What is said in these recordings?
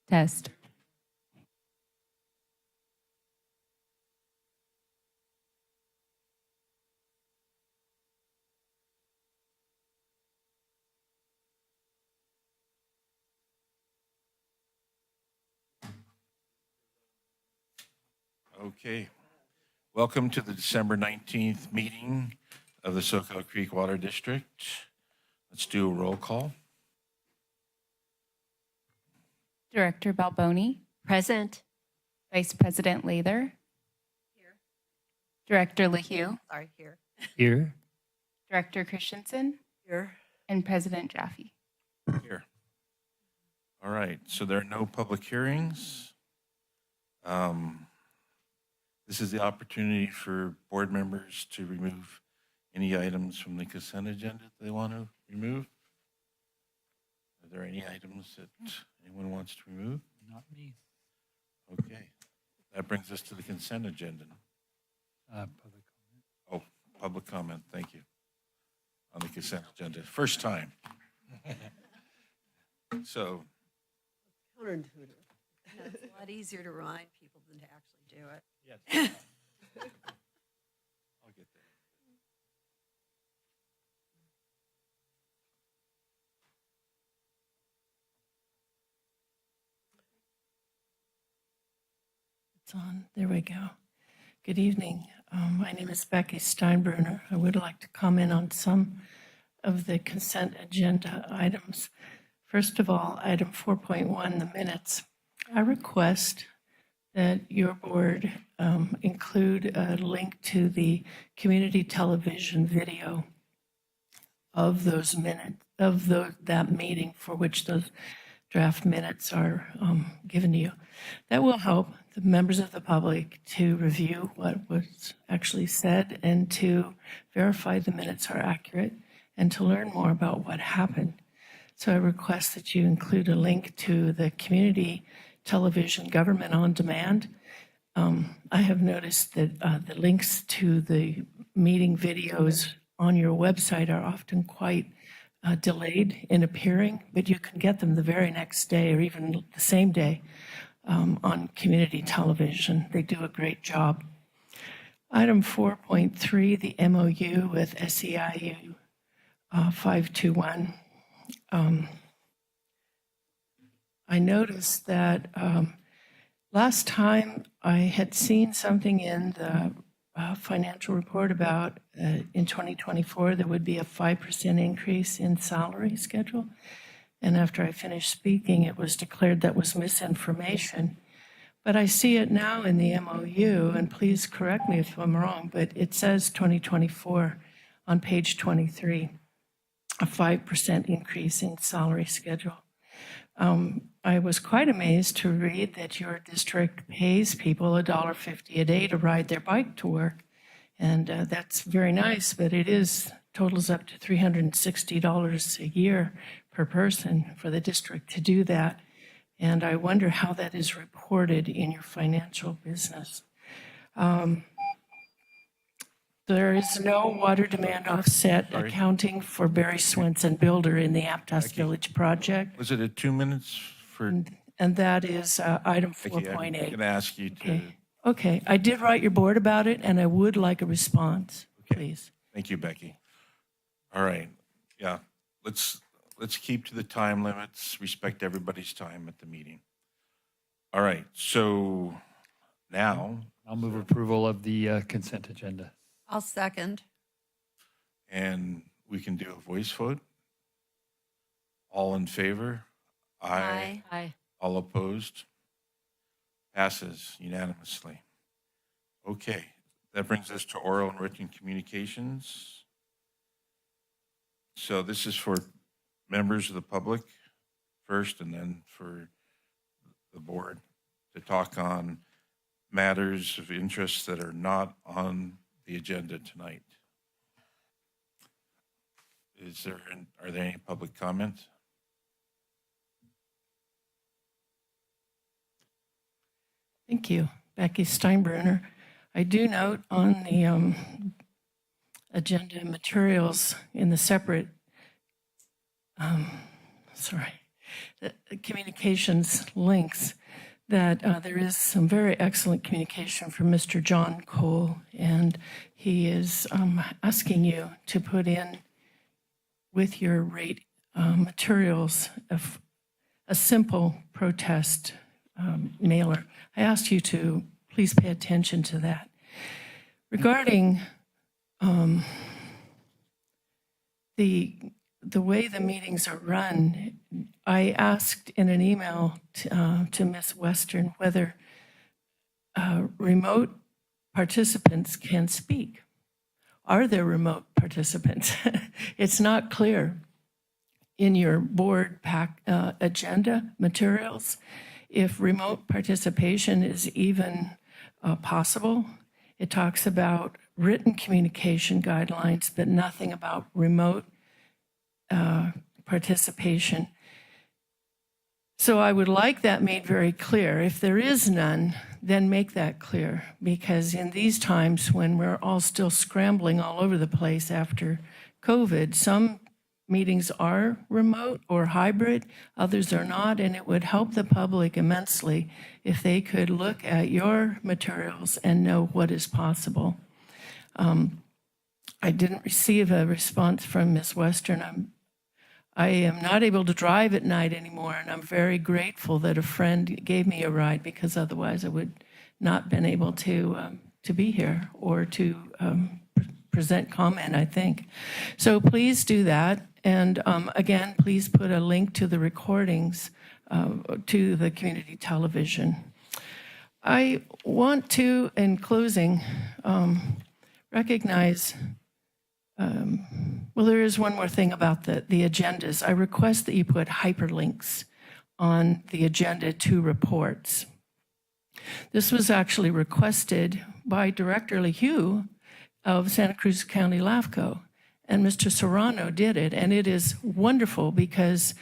Test. Okay. Welcome to the December 19th meeting of the Soquel Creek Water District. Let's do a roll call. Director Balboni. Present. Vice President Lather. Here. Director LaHue. Sorry, here. Here. Director Christensen. Here. And President Jaffe. Here. All right, so there are no public hearings. This is the opportunity for board members to remove any items from the consent agenda they want to remove. Are there any items that anyone wants to remove? Not me. Okay, that brings us to the consent agenda. Public comment. Oh, public comment, thank you. On the consent agenda, first time. So, Counterintuitive. It's a lot easier to remind people than to actually do it. yes. I'll get there. It's on. There we go. Good evening. My name is Becky Steinbruner. I would like to comment on some of the consent agenda items. First of all, item 4.1, the minutes. I request that your board include a link to the community television video of those minutes, of that meeting for which those draft minutes are given to you. That will help the members of the public to review what was actually said and to verify the minutes are accurate and to learn more about what happened. So I request that you include a link to the community television government on demand. I have noticed that the links to the meeting videos on your website are often quite delayed in appearing, but you can get them the very next day or even the same day on community television. They do a great job. Item 4.3, the MOU with SEIU 521. I noticed that last time I had seen something in the financial report about in 2024 there would be a 5% increase in salary schedule. And after I finished speaking, it was declared that was misinformation. But I see it now in the MOU, and please correct me if I'm wrong, but it says 2024 on page 23, a 5% increase in salary schedule. I was quite amazed to read that your district pays people $1.50 a day to ride their bike to work. And that's very nice, but it totals up to $360 a year per person for the district to do that. And I wonder how that is reported in your financial business. There is no water demand offset accounting for Barry Swenson Builder in the Aptos Village project. Was it at 2 minutes for? And that is item Becky, I'm 4.8. going to ask you to. Okay, I did write your board about it, and I would like a response, please. Thank you, Becky. All right, yeah, let's keep to the time limits, respect everybody's time at the meeting. All right, so now, I'll move approval of the consent agenda. I'll second. and we can do a voice vote. All in favor? Aye. All opposed? Passes unanimously. Okay, that brings us to oral and written communications. So this is for members of the public first, and then for the board to talk on matters of interest that are not on the agenda tonight. Are there any public comments? Thank you, Becky Steinbruner. I do note on the agenda materials in the separate, communications links, that there is some very excellent communication from Mr. John Cole, and he is asking you to put in with your rate materials of a simple protest mailer. I ask you to please pay attention to that. Regarding the way the meetings are run, I asked in an email to Ms. Western whether remote participants can speak. Are there remote participants? It's not clear in your board pack agenda materials if remote participation is even possible. It talks about written communication guidelines, but nothing about remote participation. So I would like that made very clear. If there is none, then make that clear, because in these times when we're all still scrambling all over the place after COVID, some meetings are remote or hybrid, others are not, and it would help the public immensely if they could look at your materials and know what is possible. I didn't receive a response from Ms. Western. I am not able to drive at night anymore, and I'm very grateful that a friend gave me a ride, because otherwise I would not been able to be here or to present comment, I think. So please do that. And again, please put a link to the recordings to the community television. I want to, in closing, recognize, well, there is one more thing about the agendas. I request that you put hyperlinks on the agenda to reports. This was actually requested by Director LeHue of Santa Cruz County LAFCO, and Mr. Serrano did it, and it is wonderful because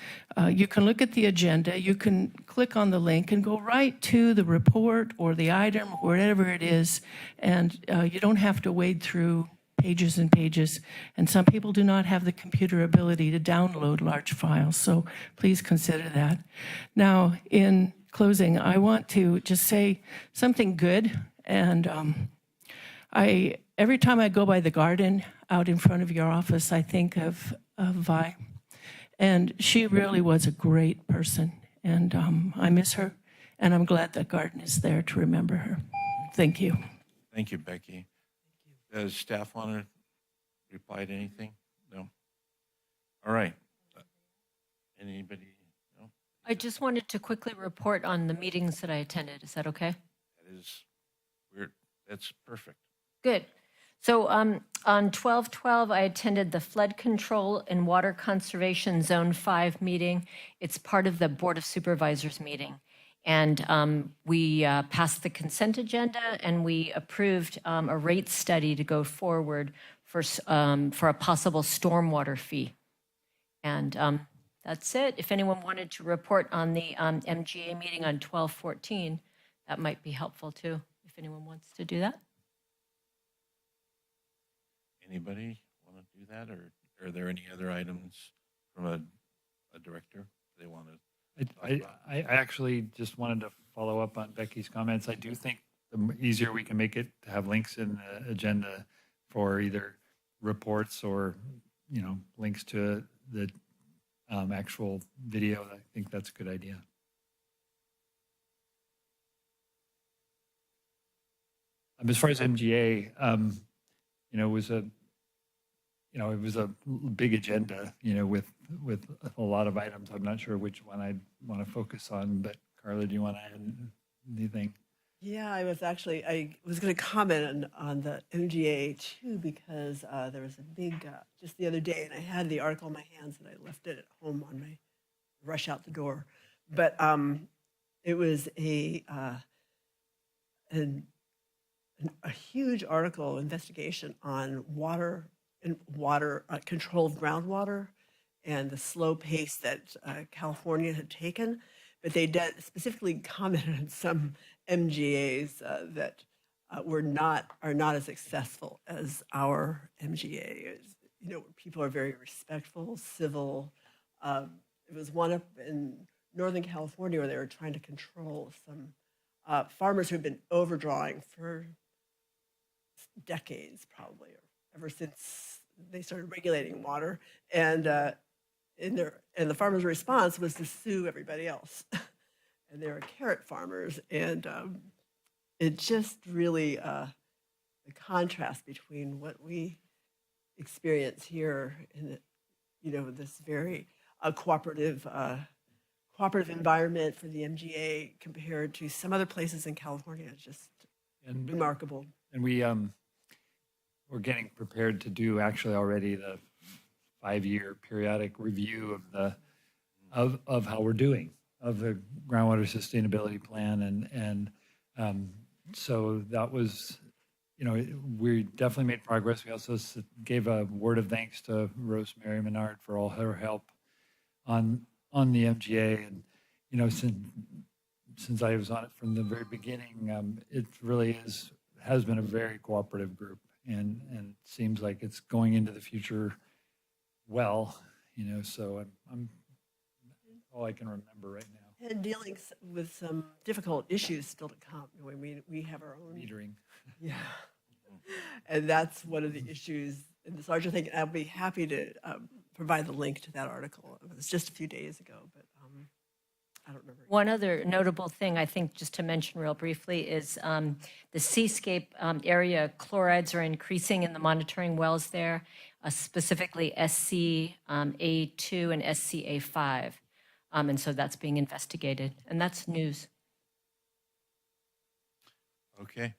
you can look at the agenda, you can click on the link and go right to the report or the item or whatever it is, and you don't have to wade through pages and pages, and some people do not have the computer ability to download large files, so please consider that. Now, in closing, I want to just say something good, and every time I go by the garden out in front of your office, I think of Vi, and she really was a great person, and I miss her, and I'm glad that garden is there to remember her. Thank you. Thank you, Becky. Does staff want to reply to anything? No? All right. Anybody? No? I just wanted to quickly report on the meetings that I attended. Is that okay? That is weird. That's perfect. Good. So on 12/12, I attended the Flood Control and Water Conservation Zone 5 meeting. It's part of the Board of Supervisors meeting. And we passed the consent agenda, and we approved a rate study to go forward for a possible stormwater fee. And that's it. If anyone wanted to report on the MGA meeting on 12/14, that might be helpful too, if anyone wants to do that. Anybody want to do that, or are there any other items from a director they want to? I actually just wanted to follow up on Becky's comments. I do think the easier we can make it to have links in the agenda for either reports or, links to the actual video, I think that's a good idea. As far as MGA, it was a big agenda, with a lot of items. I'm not sure which one I'd want to focus on, but Carla, do you want to add anything? Yeah, I was going to comment on the MGA too, because there was a big, just the other day, and I had the article in my hands and I left it at home on my rush out the door. But it was a huge article investigation on water and controlled groundwater and the slow pace that California had taken. But they specifically commented on some MGAs that are not as successful as our MGA. People are very respectful, civil, It was one up in Northern California where they were trying to control some farmers who had been overdrawing for decades, probably, or ever since they started regulating water. And the farmers' response was to sue everybody else. And they were carrot farmers, and it just really the contrast between what we experience here in this very cooperative environment for the MGA compared to some other places in California is just And, remarkable. and we're getting prepared to do actually already the 5-year periodic review of how we're doing, of the groundwater sustainability plan. So that was, we definitely made progress. We also gave a word of thanks to Rosemary Menard for all her help on the MGA. And, since I was on it from the very beginning, it really has been a very cooperative group, and it seems like it's going into the future well, so I'm all I can remember right now. And dealing with some difficult issues still to come. We have our own Metering. Yeah. And that's one of the issues in this larger thing. I'll be happy to provide the link to that article. It was just a few days ago, but I don't remember. One other notable thing, I think, just to mention real briefly, is the seascape area chlorides are increasing in the monitoring wells there, specifically SCA2 and SCA5. And so that's being investigated, and that's news. Okay.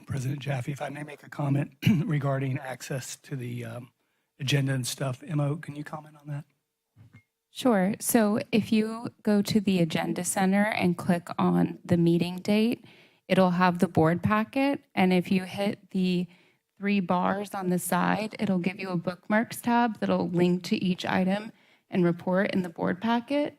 President Jaffe, if I may make a comment regarding access to the agenda and stuff. Mo, can you comment on that? Sure. So if you go to the Agenda Center and click on the meeting date, it'll have the board packet. And if you hit the 3 bars on the side, it'll give you a bookmarks tab that'll link to each item and report in the board packet.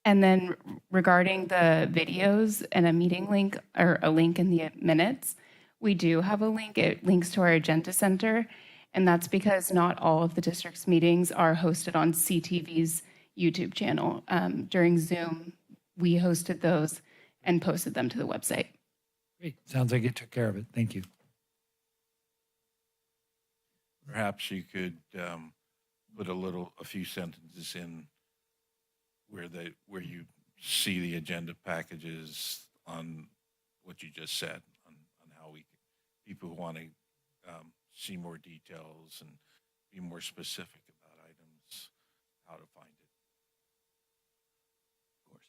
And then regarding the videos and a meeting link or a link in the minutes, we do have a link. It links to our Agenda Center. And that's because not all of the district's meetings are hosted on CTV's YouTube channel. During Zoom, we hosted those and posted them to the website. Great. Sounds like you took care of it. Thank you. Perhaps you could put a few sentences in where you see the agenda packages on what you just said, on how people who want to see more details and be more specific about items, how to find it. Of course.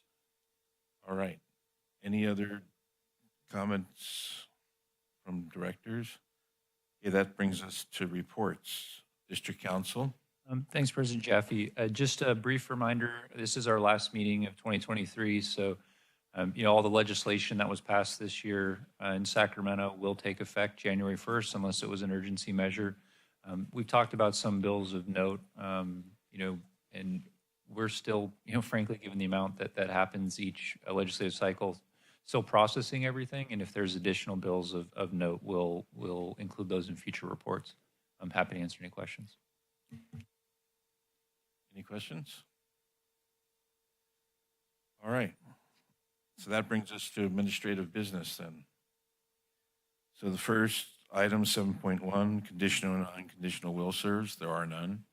All right. Any other comments from directors? Okay, that brings us to reports. District Council. Thanks, President Jaffe. Just a brief reminder, this is our last meeting of 2023, so all the legislation that was passed this year in Sacramento will take effect January 1st unless it was an urgency measure. We've talked about some bills of note, and we're still, frankly, given the amount that happens each legislative cycle, still processing everything, and if there's additional bills of note, we'll include those in future reports. I'm happy to answer any questions. Any questions? All right. So that brings us to administrative business then. So the first item, 7.1, conditional and unconditional will serves. There are none.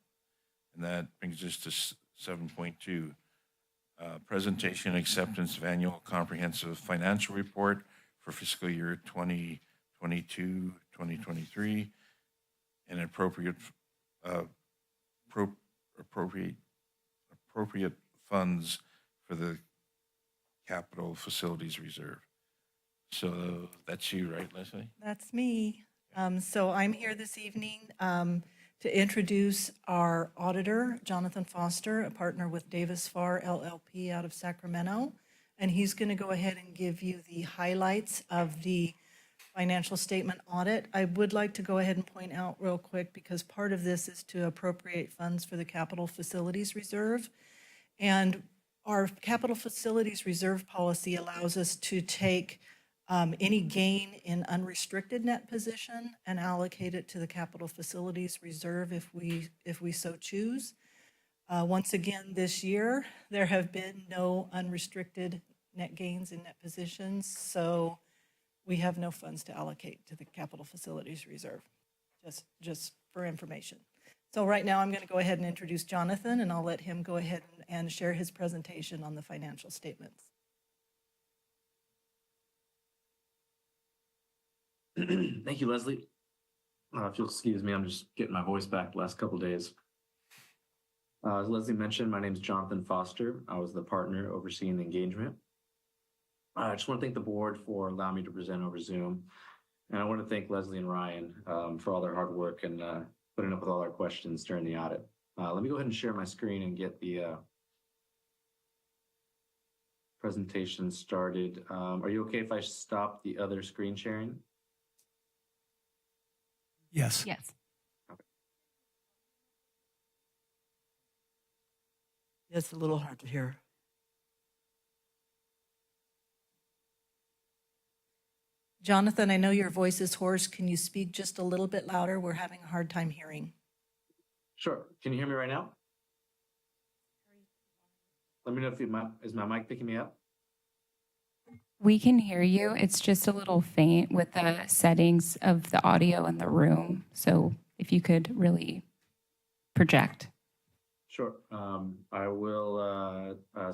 And that brings us to 7.2, presentation and acceptance of annual comprehensive financial report for fiscal year 2022, 2023, and appropriate funds for the Capital Facilities Reserve. So that's you, right, Leslie? That's me. So I'm here this evening to introduce our auditor, Jonathan Foster, a partner with Davis Farr LLP out of Sacramento. And he's going to go ahead and give you the highlights of the financial statement audit. I would like to go ahead and point out real quick, because part of this is to appropriate funds for the Capital Facilities Reserve. And our Capital Facilities Reserve policy allows us to take any gain in unrestricted net position and allocate it to the Capital Facilities Reserve if we so choose. Once again, this year, there have been no unrestricted net gains in net positions, so we have no funds to allocate to the capital facilities reserve, just for information. So right now, I'm going to go ahead and introduce Jonathan, and I'll let him go ahead and share his presentation on the financial statements. Thank you, Leslie. If you'll excuse me, I'm just getting my voice back the last couple of days. As Leslie mentioned, my name is Jonathan Foster. I was the partner overseeing the engagement. I just want to thank the board for allowing me to present over Zoom. And I want to thank Leslie and Ryan for all their hard work and putting up with all our questions during the audit. Let me go ahead and share my screen and get the presentation started. Are you okay if I stop the other screen sharing? Yes. Yes. It's a little hard to hear. Jonathan, I know your voice is hoarse. Can you speak just a little bit louder? We're having a hard time hearing. Sure. Can you hear me right now? Let me know if is my mic picking me up? We can hear you. It's just a little faint with the settings of the audio in the room. So if you could really project. Sure. I will try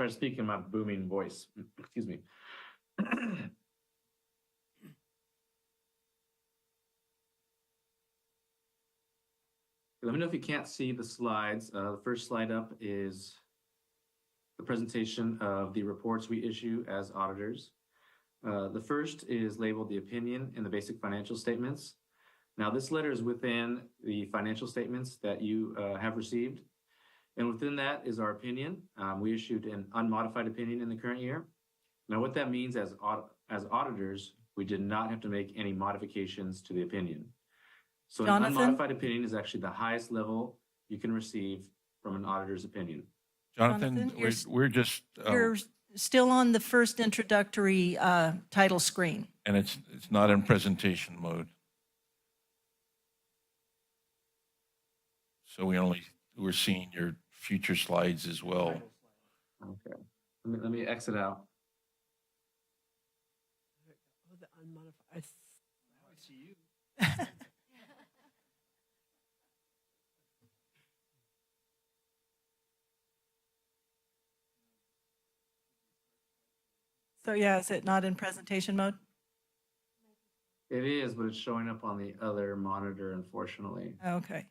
to speak in my booming voice. Excuse me. Let me know if you can't see the slides. The first slide up is the presentation of the reports we issue as auditors. The first is labeled the opinion in the basic financial statements. Now, this letter is within the financial statements that you have received. And within that is our opinion. We issued an unmodified opinion in the current year. Now, what that means as auditors, we did not have to make any modifications to the opinion. So an unmodified opinion is actually the highest level you can receive from an auditor's opinion. Jonathan, Jonathan, we're just, You're still on the first introductory title screen. and it's not in presentation mode. So we're seeing your future slides as well. Okay. Let me exit out. Oh, the unmodified. So yeah, is it not in presentation mode? It is, but it's showing up on the other monitor, unfortunately. Okay.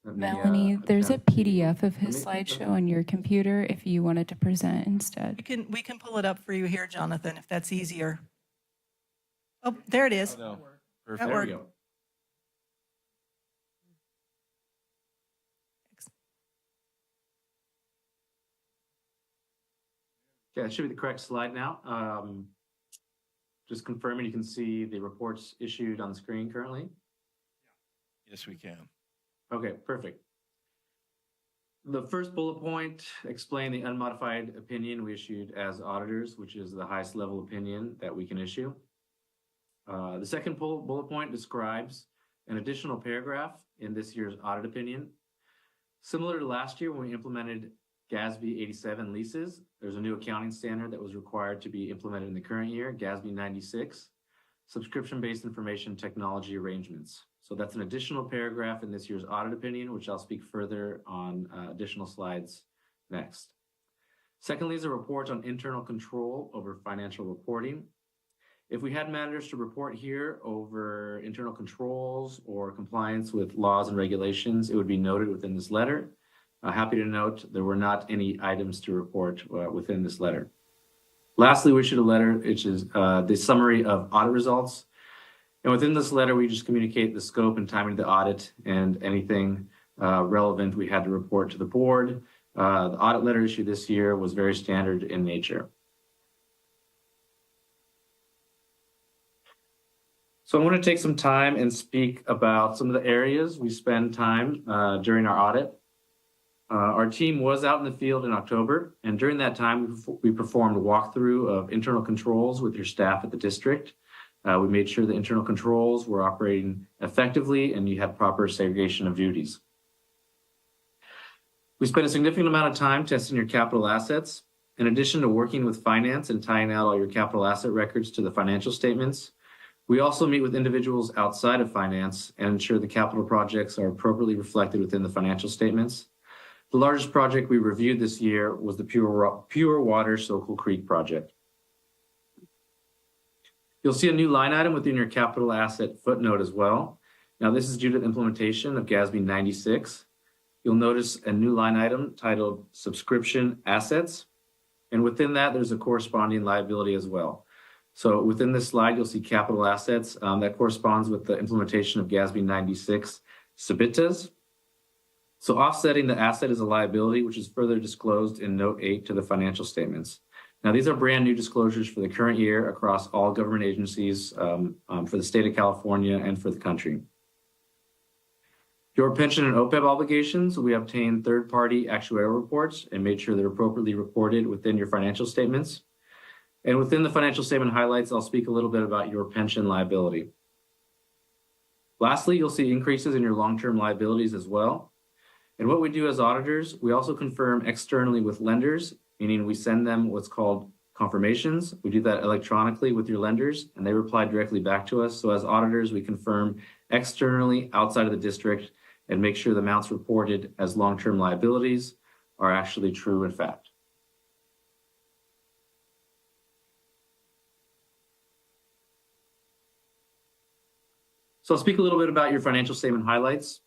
Let me, Melanie, there's a attempt to- PDF of his let me- slideshow on your computer if you wanted to present instead. We can pull it up for you here, Jonathan, if that's easier. Oh, there it is. No, That There we worked. go. Yeah, it should be the correct slide now. Just confirming you can see the reports issued on the screen currently. Yes, we can. Okay, perfect. The first bullet point explain the unmodified opinion we issued as auditors, which is the highest level opinion that we can issue. The second bullet point describes an additional paragraph in this year's audit opinion. Similar to last year when we implemented GASB 87 leases, there's a new accounting standard that was required to be implemented in the current year, GASB 96, subscription-based information technology arrangements. So that's an additional paragraph in this year's audit opinion, which I'll speak further on additional slides next. Secondly is a report on internal control over financial reporting. If we had matters to report here over internal controls or compliance with laws and regulations, it would be noted within this letter. Happy to note there were not any items to report within this letter. Lastly, we issued a letter, which is the summary of audit results. And within this letter, we just communicate the scope and timing of the audit and anything relevant we had to report to the board. The audit letter issued this year was very standard in nature. So I want to take some time and speak about some of the areas we spend time during our audit. Our team was out in the field in October, and during that time, we performed a walkthrough of internal controls with your staff at the district. We made sure the internal controls were operating effectively and you had proper segregation of duties. We spent a significant amount of time testing your capital assets. In addition to working with finance and tying out all your capital asset records to the financial statements, we also meet with individuals outside of finance and ensure the capital projects are appropriately reflected within the financial statements. The largest project we reviewed this year was the Pure Water Soquel Creek project. You'll see a new line item within your capital asset footnote as well. Now, this is due to the implementation of GASB 96. You'll notice a new line item titled Subscription Assets. And within that, there's a corresponding liability as well. So within this slide, you'll see capital assets that corresponds with the implementation of GASB 96 SBITAs. So offsetting the asset is a liability, which is further disclosed in Note 8 to the financial statements. Now, these are brand new disclosures for the current year across all government agencies for the state of California and for the country. Your pension and OPEB obligations, we obtained third-party actuarial reports and made sure they're appropriately reported within your financial statements. And within the financial statement highlights, I'll speak a little bit about your pension liability. Lastly, you'll see increases in your long-term liabilities as well. And what we do as auditors, we also confirm externally with lenders, meaning we send them what's called confirmations. We do that electronically with your lenders, and they reply directly back to us. So as auditors, we confirm externally outside of the district and make sure the amounts reported as long-term liabilities are actually true in fact. So I'll speak a little bit about your financial statement highlights.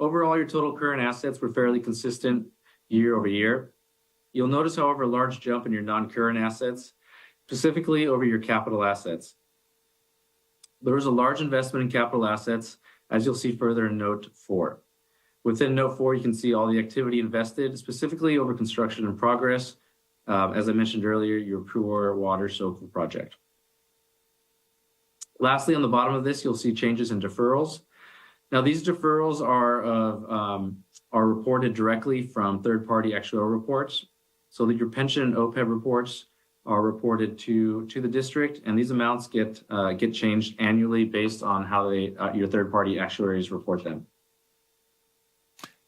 Overall, your total current assets were fairly consistent year over year. You'll notice, however, a large jump in your non-current assets, specifically over your capital assets. There was a large investment in capital assets, as you'll see further in Note 4. Within Note 4, you can see all the activity invested, specifically over construction in progress. As I mentioned earlier, your Pure Water Soquel project. Lastly, on the bottom of this, you'll see changes in deferrals. Now, these deferrals are reported directly from third-party actuarial reports, so that your pension and OPEB reports are reported to the district, and these amounts get changed annually based on how your third-party actuaries report them.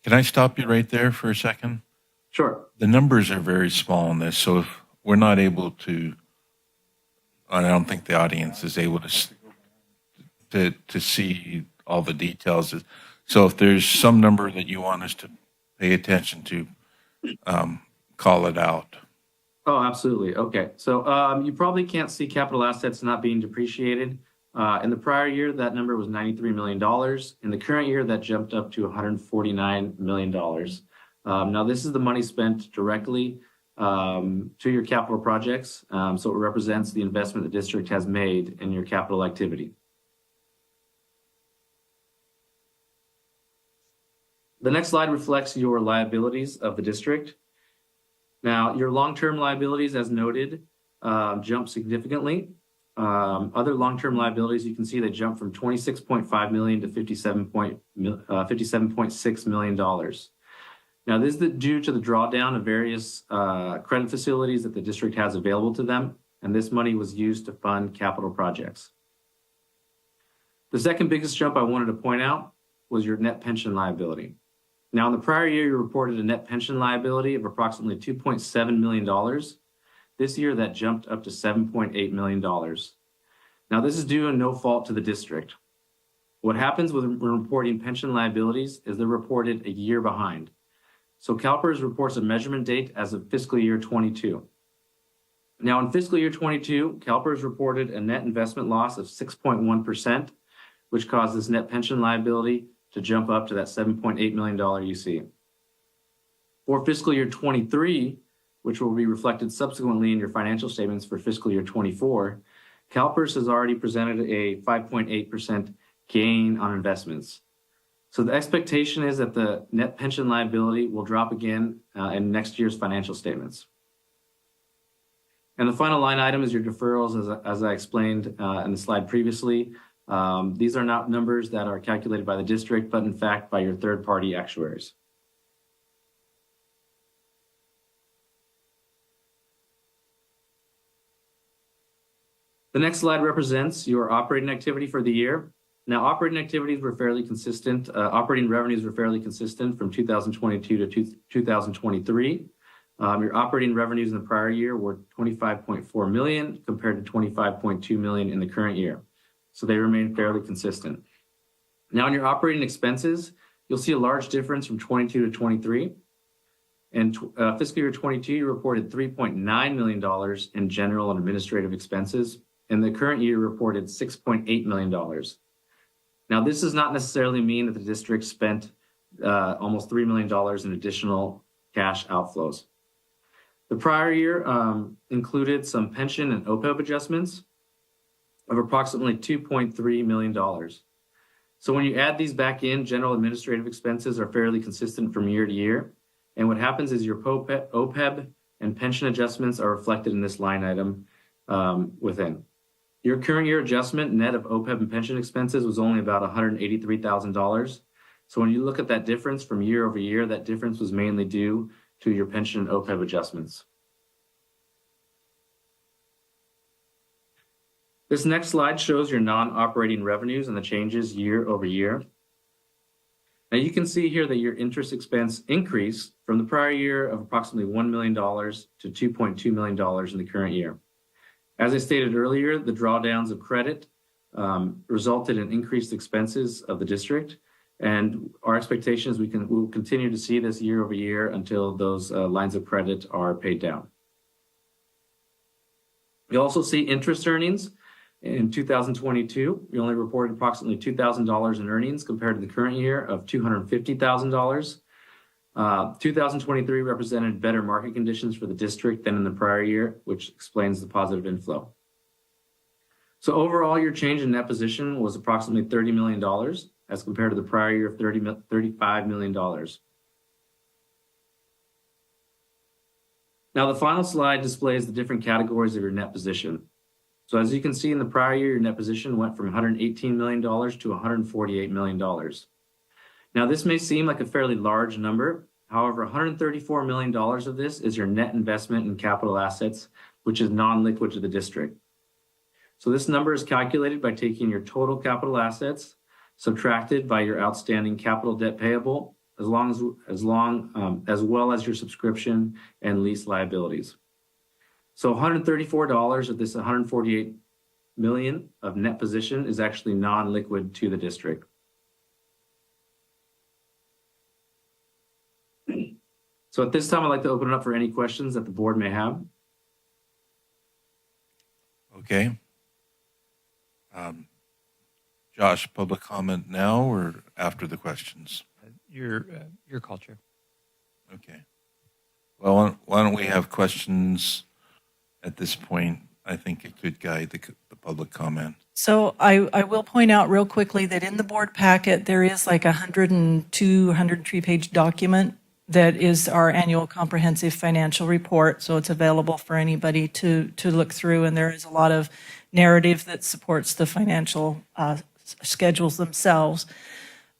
Can I stop you right there for a second? Sure. The numbers are very small in this, so if we're not able to, I don't think the audience is able to see all the details. So if there's some number that you want us to pay attention to, call it out. Oh, absolutely. Okay. So you probably can't see capital assets not being depreciated. In the prior year, that number was $93 million. In the current year, that jumped up to $149 million. Now, this is the money spent directly to your capital projects. So it represents the investment the district has made in your capital activity. The next slide reflects your liabilities of the district. Now, your long-term liabilities, as noted, jump significantly. Other long-term liabilities, you can see they jump from $26.5 million to $57.6 million. Now, this is due to the drawdown of various credit facilities that the district has available to them, and this money was used to fund capital projects. The second biggest jump I wanted to point out was your net pension liability. Now, in the prior year, you reported a net pension liability of approximately $2.7 million. This year, that jumped up to $7.8 million. Now, this is due in no fault to the district. What happens when reporting pension liabilities is they're reported a year behind. So CalPERS reports a measurement date as of fiscal year 22. Now, in fiscal year 22, CalPERS reported a net investment loss of 6.1%, which caused this net pension liability to jump up to that $7.8 million you see. For fiscal year 23, which will be reflected subsequently in your financial statements for fiscal year 24, CalPERS has already presented a 5.8% gain on investments. So the expectation is that the net pension liability will drop again in next year's financial statements. And the final line item is your deferrals, as I explained in the slide previously. These are not numbers that are calculated by the district, but in fact by your third-party actuaries. The next slide represents your operating activity for the year. Now, operating activities were fairly consistent. Operating revenues were fairly consistent from 2022 to 2023. Your operating revenues in the prior year were $25.4 million compared to $25.2 million in the current year. So they remain fairly consistent. Now, in your operating expenses, you'll see a large difference from 22 to 23. In fiscal year 22, you reported $3.9 million in general and administrative expenses. And the current year reported $6.8 million. Now, this does not necessarily mean that the district spent almost $3 million in additional cash outflows. The prior year included some pension and OPEB adjustments of approximately $2.3 million. So when you add these back in, general administrative expenses are fairly consistent from year to year. And what happens is your OPEB and pension adjustments are reflected in this line item within. Your current year adjustment net of OPEB and pension expenses was only about $183,000. So when you look at that difference from year over year, that difference was mainly due to your pension and OPEB adjustments. This next slide shows your non-operating revenues and the changes year over year. Now you can see here that your interest expense increased from the prior year of approximately $1 million to $2.2 million in the current year. As I stated earlier, the drawdowns of credit resulted in increased expenses of the district, and our expectation is we'll continue to see this year over year until those lines of credit are paid down. We also see interest earnings. In 2022, we only reported approximately $2,000 in earnings compared to the current year of $250,000. 2023 represented better market conditions for the district than in the prior year, which explains the positive inflow. So overall, your change in net position was approximately $30 million as compared to the prior year of $35 million. Now, the final slide displays the different categories of your net position. So as you can see in the prior year, your net position went from $118 million to $148 million. Now, this may seem like a fairly large number. However, $134 million of this is your net investment in capital assets, which is non-liquid to the district. So this number is calculated by taking your total capital assets subtracted by your outstanding capital debt payable, as well as your subscription and lease liabilities. So $134 of this $148 million of net position is actually non-liquid to the district. So at this time, I'd like to open it up for any questions that the board may have. Okay. Josh, public comment now or after the questions? Your call, Chair. Okay. Well, why don't we have questions at this point? I think it could guide the public comment. So I will point out real quickly that in the board packet, there is like 102, 103 page document that is our annual comprehensive financial report. So it's available for anybody to look through. And there is a lot of narrative that supports the financial schedules themselves.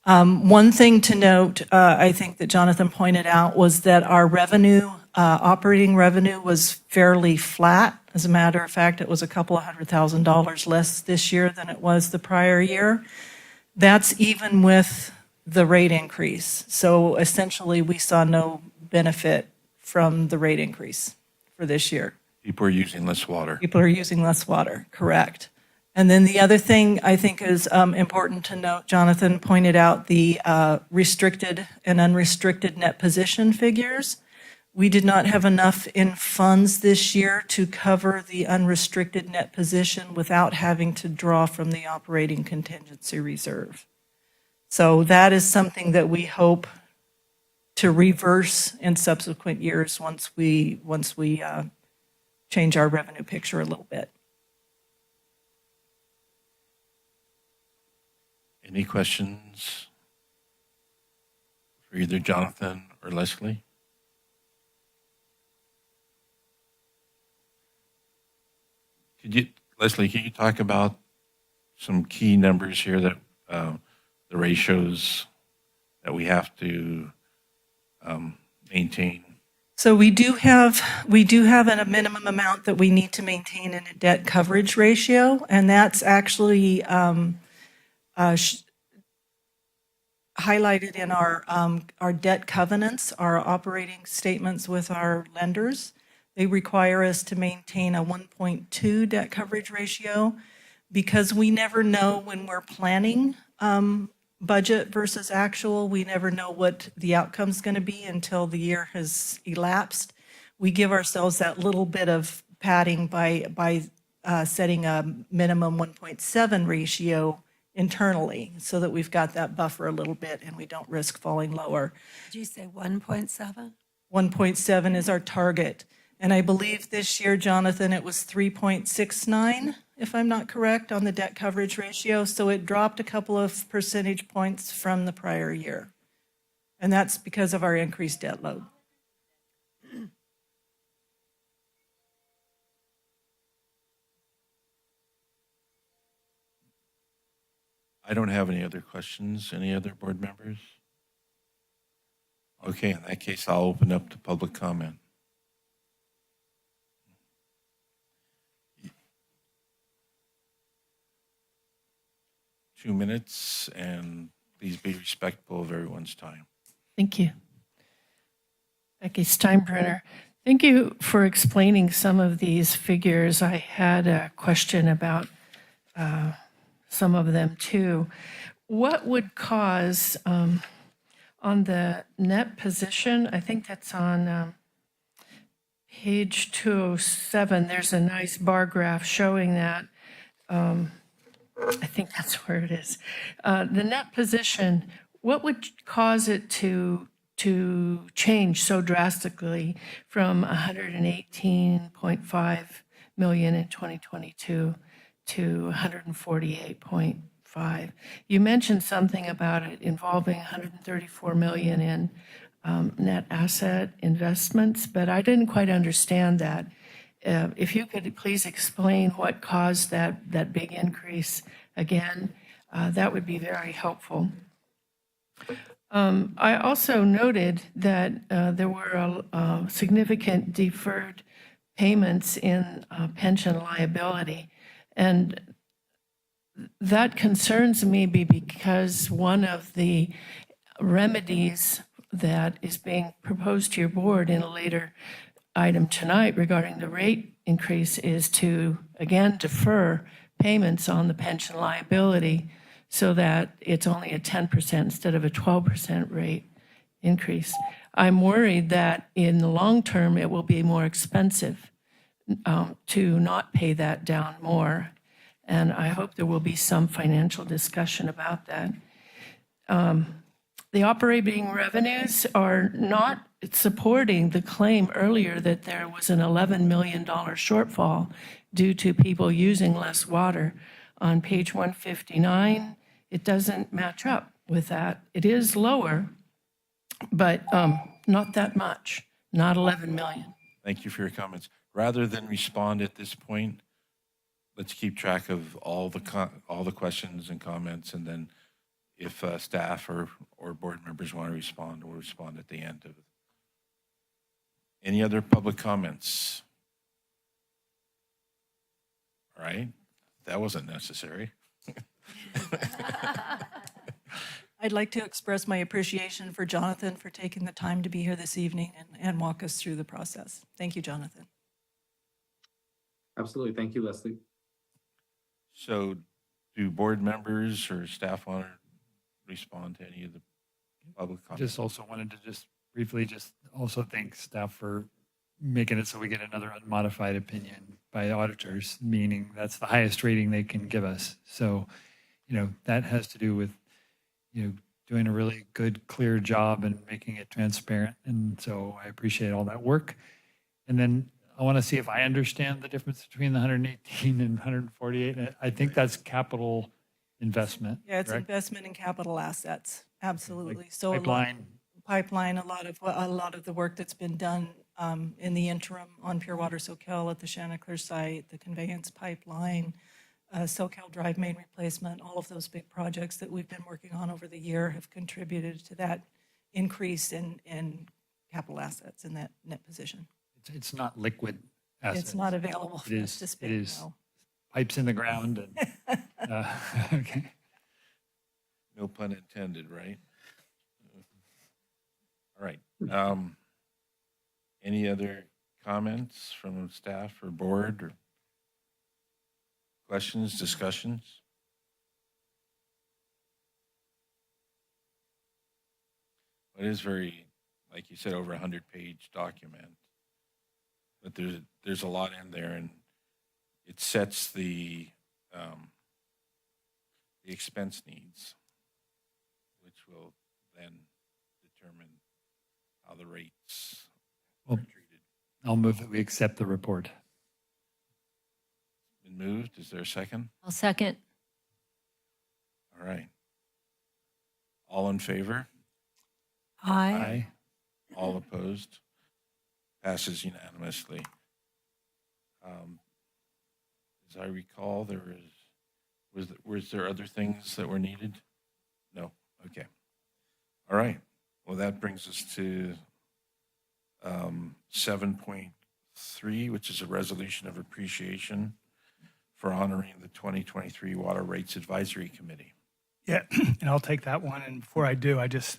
One thing to note, I think that Jonathan pointed out, was that our revenue, operating revenue, was fairly flat. As a matter of fact, it was a couple of $100,000 less this year than it was the prior year. That's even with the rate increase. So essentially, we saw no benefit from the rate increase for this year. People are using less water. People are using less water, correct. And then the other thing I think is important to note, Jonathan pointed out the restricted and unrestricted net position figures. We did not have enough in funds this year to cover the unrestricted net position without having to draw from the operating contingency reserve. So that is something that we hope to reverse in subsequent years once we change our revenue picture a little bit. Any questions for either Jonathan or Leslie? Leslie, can you talk about some key numbers here that the ratios that we have to maintain? So we do have a minimum amount that we need to maintain in a debt coverage ratio, and that's actually highlighted in our debt covenants, our operating statements with our lenders. They require us to maintain a 1.2 debt coverage ratio because we never know when we're planning budget versus actual. We never know what the outcome's going to be until the year has elapsed. We give ourselves that little bit of padding by setting a minimum 1.7 ratio internally so that we've got that buffer a little bit and we don't risk falling lower. Did you say 1.7? 1.7 is our target. And I believe this year, Jonathan, it was 3.69, if I'm not correct, on the debt coverage ratio. So it dropped a couple of percentage points from the prior year. And that's because of our increased debt load. I don't have any other questions. Any other board members? Okay, in that case, I'll open up to public comment. Two minutes, and please be respectful of everyone's time. Thank you. Becky Steinbruner, thank you for explaining some of these figures. I had a question about some of them too. What would cause, on the net position, I think that's on page 207, there's a nice bar graph showing that. I think that's where it is. The net position, what would cause it to change so drastically from 118.5 million in 2022 to 148.5? You mentioned something about it involving 134 million in net asset investments, but I didn't quite understand that. If you could please explain what caused that big increase again, that would be very helpful. I also noted that there were significant deferred payments in pension liability, and that concerns me because one of the remedies that is being proposed to your board in a later item tonight regarding the rate increase is to, again, defer payments on the pension liability so that it's only a 10% instead of a 12% rate increase. I'm worried that in the long term, it will be more expensive to not pay that down more. And I hope there will be some financial discussion about that. The operating revenues are not supporting the claim earlier that there was an $11 million shortfall due to people using less water. On page 159, it doesn't match up with that. It is lower, but not that much, not 11 million. Thank you for your comments. Rather than respond at this point, let's keep track of all the questions and comments, and then if staff or board members want to respond, we'll respond at the end of it. Any other public comments? All right, that wasn't necessary. I'd like to express my appreciation for Jonathan for taking the time to be here this evening and walk us through the process. Thank you, Jonathan. Absolutely. Thank you, Leslie. So do board members or staff want to respond to any of the public comments? Just also wanted to just briefly also thank staff for making it so we get another unmodified opinion by auditors, meaning that's the highest rating they can give us. So, that has to do with, doing a really good, clear job and making it transparent. And so I appreciate all that work. And then I want to see if I understand the difference between the 118 and 148. I think that's capital investment. Yeah, it's correct? investment in capital assets. Absolutely. Like So pipeline. a lot of the work that's been done in the interim on Pure Water Soquel at the Chanticleer site, the conveyance pipeline, Soquel drive main replacement, all of those big projects that we've been working on over the year have contributed to that increase in capital assets in that net position. It's not liquid assets. It's not available for us to spend. It is no. pipes in the ground. And, okay. No pun intended, right? All right. Any other comments from staff or board or questions, discussions? It is very, like you said, over 100-page document. But there's a lot in there, and it sets the expense needs, which will then determine how the rates are Well, treated. I'll move that we accept the report. Been moved. Is there a second? I'll second. All right. All in favor? Aye. All opposed? Passes unanimously. As I recall, was there other things that were needed? No. Okay. All right. Well, that brings us to 7.3, which is a resolution of appreciation for honoring the 2023 Water Rates Advisory Committee. Yeah, and I'll take that one. And before I do, I just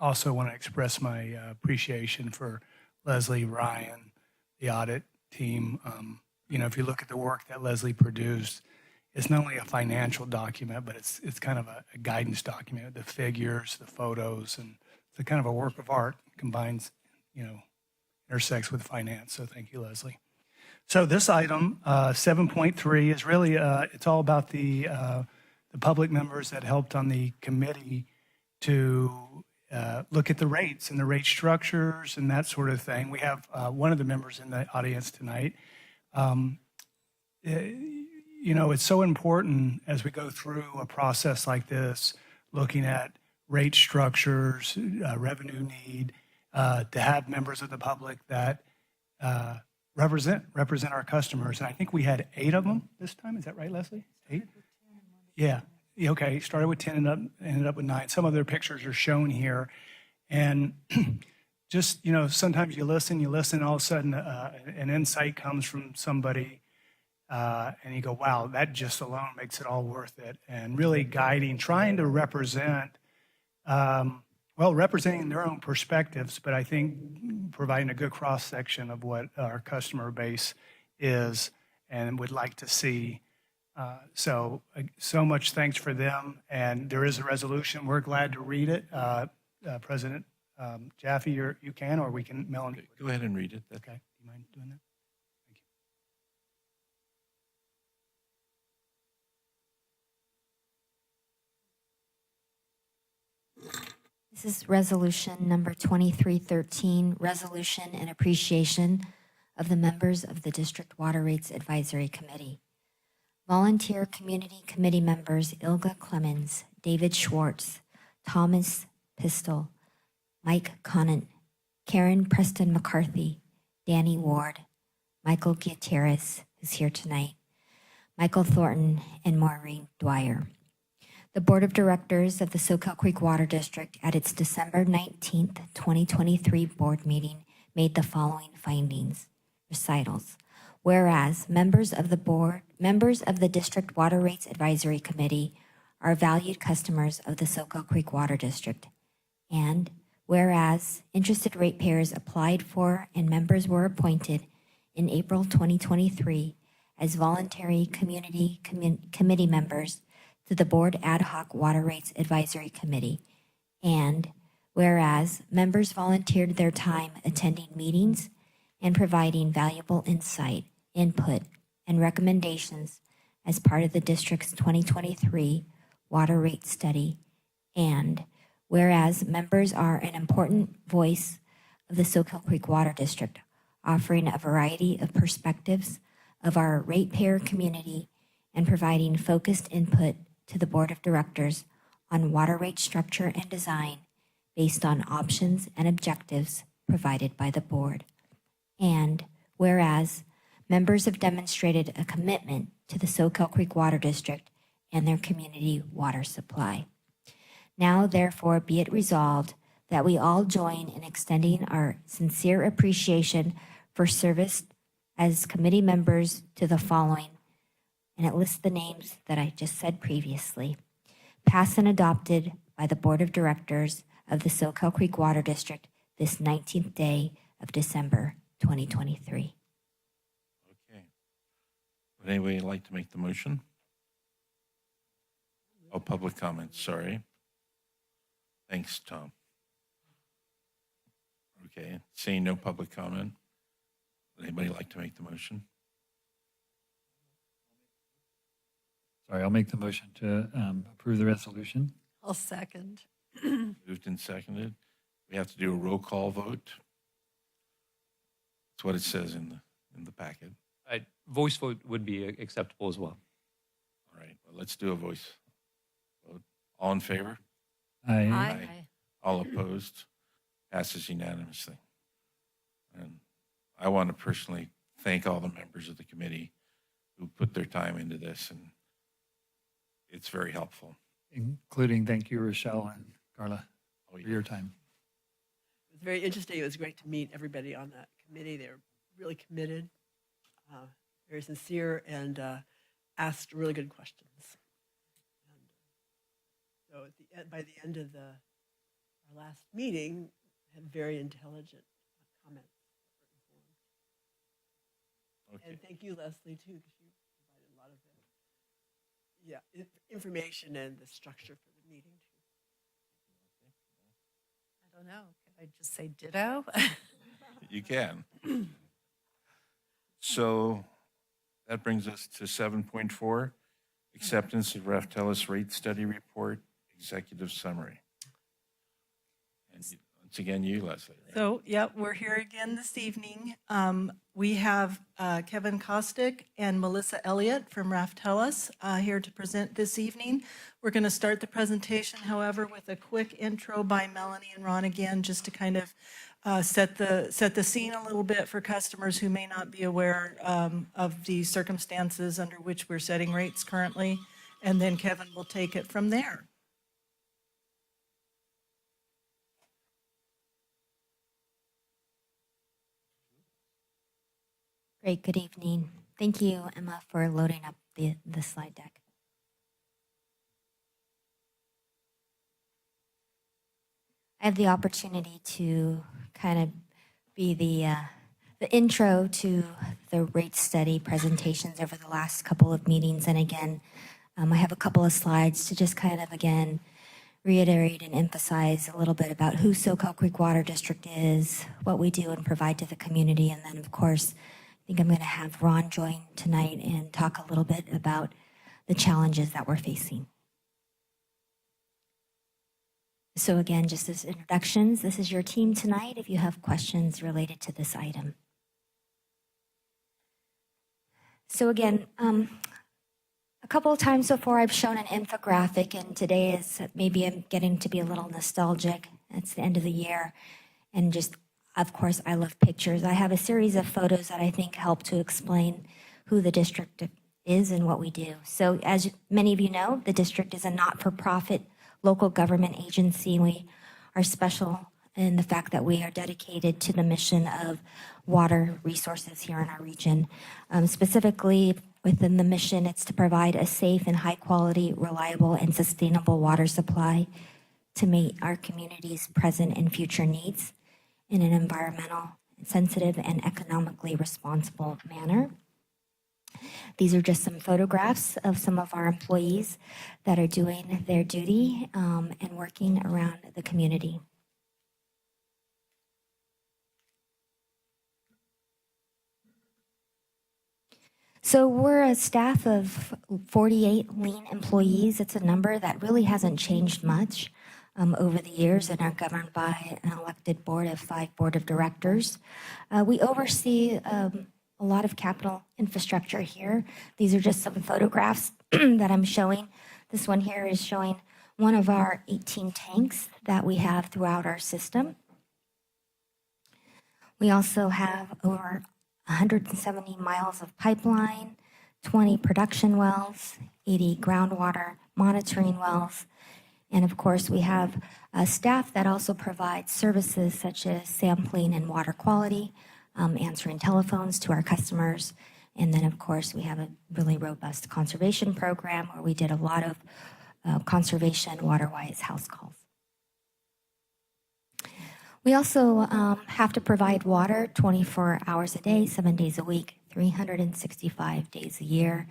also want to express my appreciation for Leslie, Ryan, the audit team. If you look at the work that Leslie produced, it's not only a financial document, but it's kind of a guidance document, the figures, the photos, and it's a kind of a work of art, combines, intersects with finance. So thank you, Leslie. So this item, 7.3, is really, it's all about the public members that helped on the committee to look at the rates and the rate structures and that sort of thing. We have one of the members in the audience tonight. It's so important as we go through a process like this, looking at rate structures, revenue need, to have members of the public that represent our customers. And I think we had 8 of them this time. Is that right, Leslie? 8? Yeah. Okay. Started with 10 and ended up with 9. Some of their pictures are shown here. And just, sometimes you listen, and all of a sudden an insight comes from somebody and you go, wow, that just alone makes it all worth it. And really guiding, trying to represent, representing their own perspectives, but I think providing a good cross-section of what our customer base is and would like to see. So much thanks for them. And there is a resolution. We're glad to read it. President Jaffe, you can, or we can, Melanie. Go ahead and read it. Okay. Do you mind doing that? Thank you. This is resolution number 2313, resolution in appreciation of the members of the District Water Rates Advisory Committee. Volunteer Community Committee members Ilga Clemens, David Schwartz, Thomas Pistol, Mike Conant, Karen Preston McCarthy, Danny Ward, Michael Gutierrez, who's here tonight, Michael Thornton, and Maureen Dwyer. The Board of Directors of the Soquel Creek Water District at its December 19th, 2023 board meeting made the following findings, recitals. Whereas members of the District Water Rates Advisory Committee are valued customers of the Soquel Creek Water District. And whereas interested ratepayers applied for and members were appointed in April 2023 as voluntary committee members to the Board Ad Hoc Water Rates Advisory Committee. And whereas members volunteered their time attending meetings and providing valuable insight, input, and recommendations as part of the district's 2023 water rate study. And whereas members are an important voice of the Soquel Creek Water District, offering a variety of perspectives of our ratepayer community and providing focused input to the Board of Directors on water rate structure and design based on options and objectives provided by the board. And whereas members have demonstrated a commitment to the Soquel Creek Water District and their community water supply. Now, therefore, be it resolved that we all join in extending our sincere appreciation for service as committee members to the following, and it lists the names that I just said previously: passed and adopted by the Board of Directors of the Soquel Creek Water District this 19th day of December 2023. Okay. Would anybody like to make the motion? Oh, public comments, sorry. Thanks, Tom. Okay, seeing no public comment, would anybody like to make the motion? Sorry, I'll make the motion to approve the resolution. I'll second. Moved and seconded. We have to do a roll call vote. That's what it says in the packet. Voice vote would be acceptable as well. All right, well, let's do a voice vote. All in favor? Aye. Aye. All opposed? Passes unanimously. And I want to personally thank all the members of the committee who put their time into this, and it's very helpful. Including, thank you, Rochelle and Carla, Oh, for your time. It was very interesting. It was great to meet everybody on that committee. They were really committed, very sincere, and asked really good questions. And so by the end of our last meeting, had very intelligent comments. Okay. And thank you, Leslie, too, because you provided a lot of information and the structure for the meeting, too. I don't know. Can I just say ditto? You can. So that brings us to 7.4, acceptance of Raftellus rate study report, executive summary. And once again, you, Leslie. Right? So, yep, we're here again this evening. We have Kevin Kostick and Melissa Elliott from Raftellus here to present this evening. We're going to start the presentation, however, with a quick intro by Melanie and Ron again, just to kind of set the scene a little bit for customers who may not be aware of the circumstances under which we're setting rates currently. And then Kevin will take it from there. Great, good evening. Thank you, Emma, for loading up the slide deck. I have the opportunity to kind of be the intro to the rate study presentations over the last couple of meetings. And again, I have a couple of slides to just kind of, again, reiterate and emphasize a little bit about who Soquel Creek Water District is, what we do and provide to the community. And then, of course, I think I'm going to have Ron join tonight and talk a little bit about the challenges that we're facing. So again, just as introductions, this is your team tonight if you have questions related to this item. So again, a couple of times before I've shown an infographic, and today is maybe I'm getting to be a little nostalgic. It's the end of the year, and just, of course, I love pictures. I have a series of photos that I think help to explain who the district is and what we do. So as many of you know, the district is a not-for-profit local government agency. We are special in the fact that we are dedicated to the mission of water resources here in our region. Specifically, within the mission, it's to provide a safe and high-quality, reliable, and sustainable water supply to meet our community's present and future needs in an environmental, sensitive, and economically responsible manner. These are just some photographs of some of our employees that are doing their duty and working around the community. So we're a staff of 48 lean employees. It's a number that really hasn't changed much over the years and are governed by an elected board of 5 board of directors. We oversee a lot of capital infrastructure here. These are just some photographs that I'm showing. This one here is showing one of our 18 tanks that we have throughout our system. We also have over 170 miles of pipeline, 20 production wells, 80 groundwater monitoring wells, and of course we have staff that also provides services such as sampling and water quality, answering telephones to our customers. And then, of course, we have a really robust conservation program where we did a lot of conservation water-wise house calls. We also have to provide water 24 hours a day, 7 days a week, 365 days a year,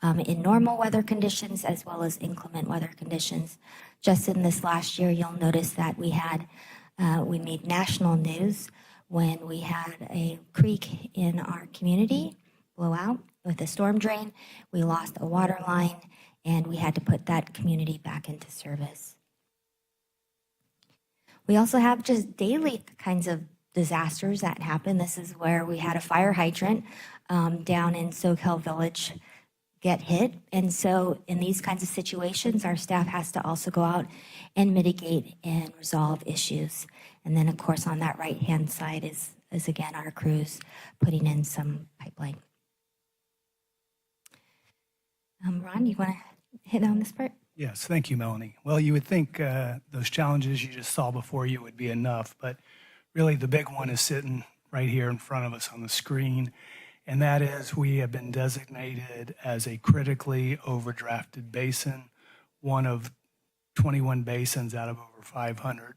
in normal weather conditions as well as inclement weather conditions. Just in this last year, you'll notice that we made national news when we had a creek in our community blow out with a storm drain. We lost a water line, and we had to put that community back into service. We also have just daily kinds of disasters that happen. This is where we had a fire hydrant down in Soquel Village get hit. And so in these kinds of situations, our staff has to also go out and mitigate and resolve issues. And then, of course, on that right-hand side is again, our crews putting in some pipeline. Ron, you want to hit on this part? Yes, thank you, Melanie. Well, you would think those challenges you just saw before you would be enough, but really the big one is sitting right here in front of us on the screen, and that is we have been designated as a critically overdrafted basin, one of 21 basins out of over 500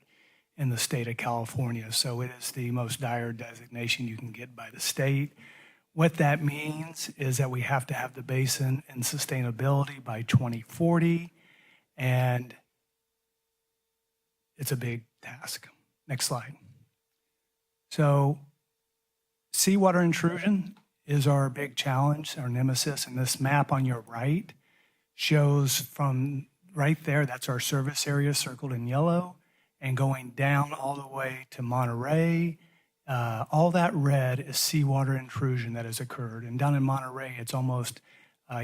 in the state of California. So it is the most dire designation you can get by the state. What that means is that we have to have the basin in sustainability by 2040. And it's a big task. Next slide. So seawater intrusion is our big challenge, our nemesis. And this map on your right shows from right there, that's our service area circled in yellow, and going down all the way to Monterey. All that red is seawater intrusion that has occurred. And down in Monterey, it's almost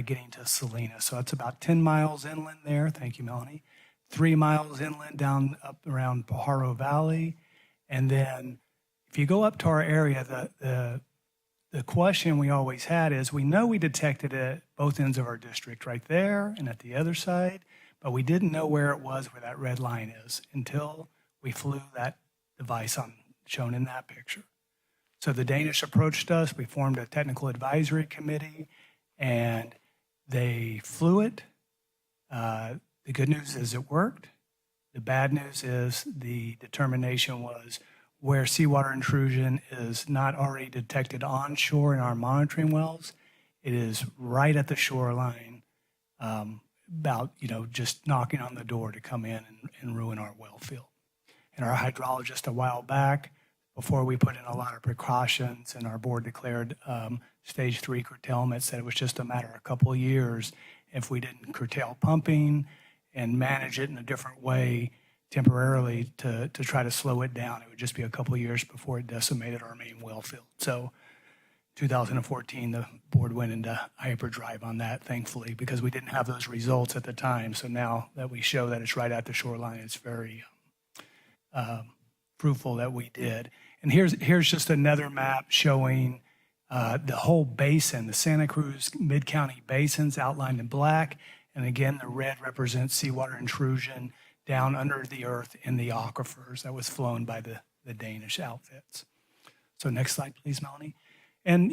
getting to Salinas. So it's about 10 miles inland there. Thank you, Melanie. 3 miles inland down up around Pajaro Valley. And then if you go up to our area, the question we always had is, we know we detected it at both ends of our district, right there and at the other side, but we didn't know where it was, where that red line is, until we flew that device shown in that picture. So the Danish approached us. We formed a technical advisory committee, and they flew it. The good news is it worked. The bad news is the determination was where seawater intrusion is not already detected onshore in our monitoring wells, it is right at the shoreline, about, just knocking on the door to come in and ruin our well field. And our hydrologist a while back, before we put in a lot of precautions and our board declared stage 3 curtailment, said it was just a matter of a couple of years if we didn't curtail pumping and manage it in a different way temporarily to try to slow it down. It would just be a couple of years before it decimated our main well field. So 2014, the board went into hyperdrive on that, thankfully, because we didn't have those results at the time. So now that we show that it's right at the shoreline, it's very fruitful that we did. And here's just another map showing the whole basin, the Santa Cruz Mid-County basins outlined in black. And again, the red represents seawater intrusion down under the earth in the aquifers that was flown by the Danish outfits. So next slide, please, Melanie. And,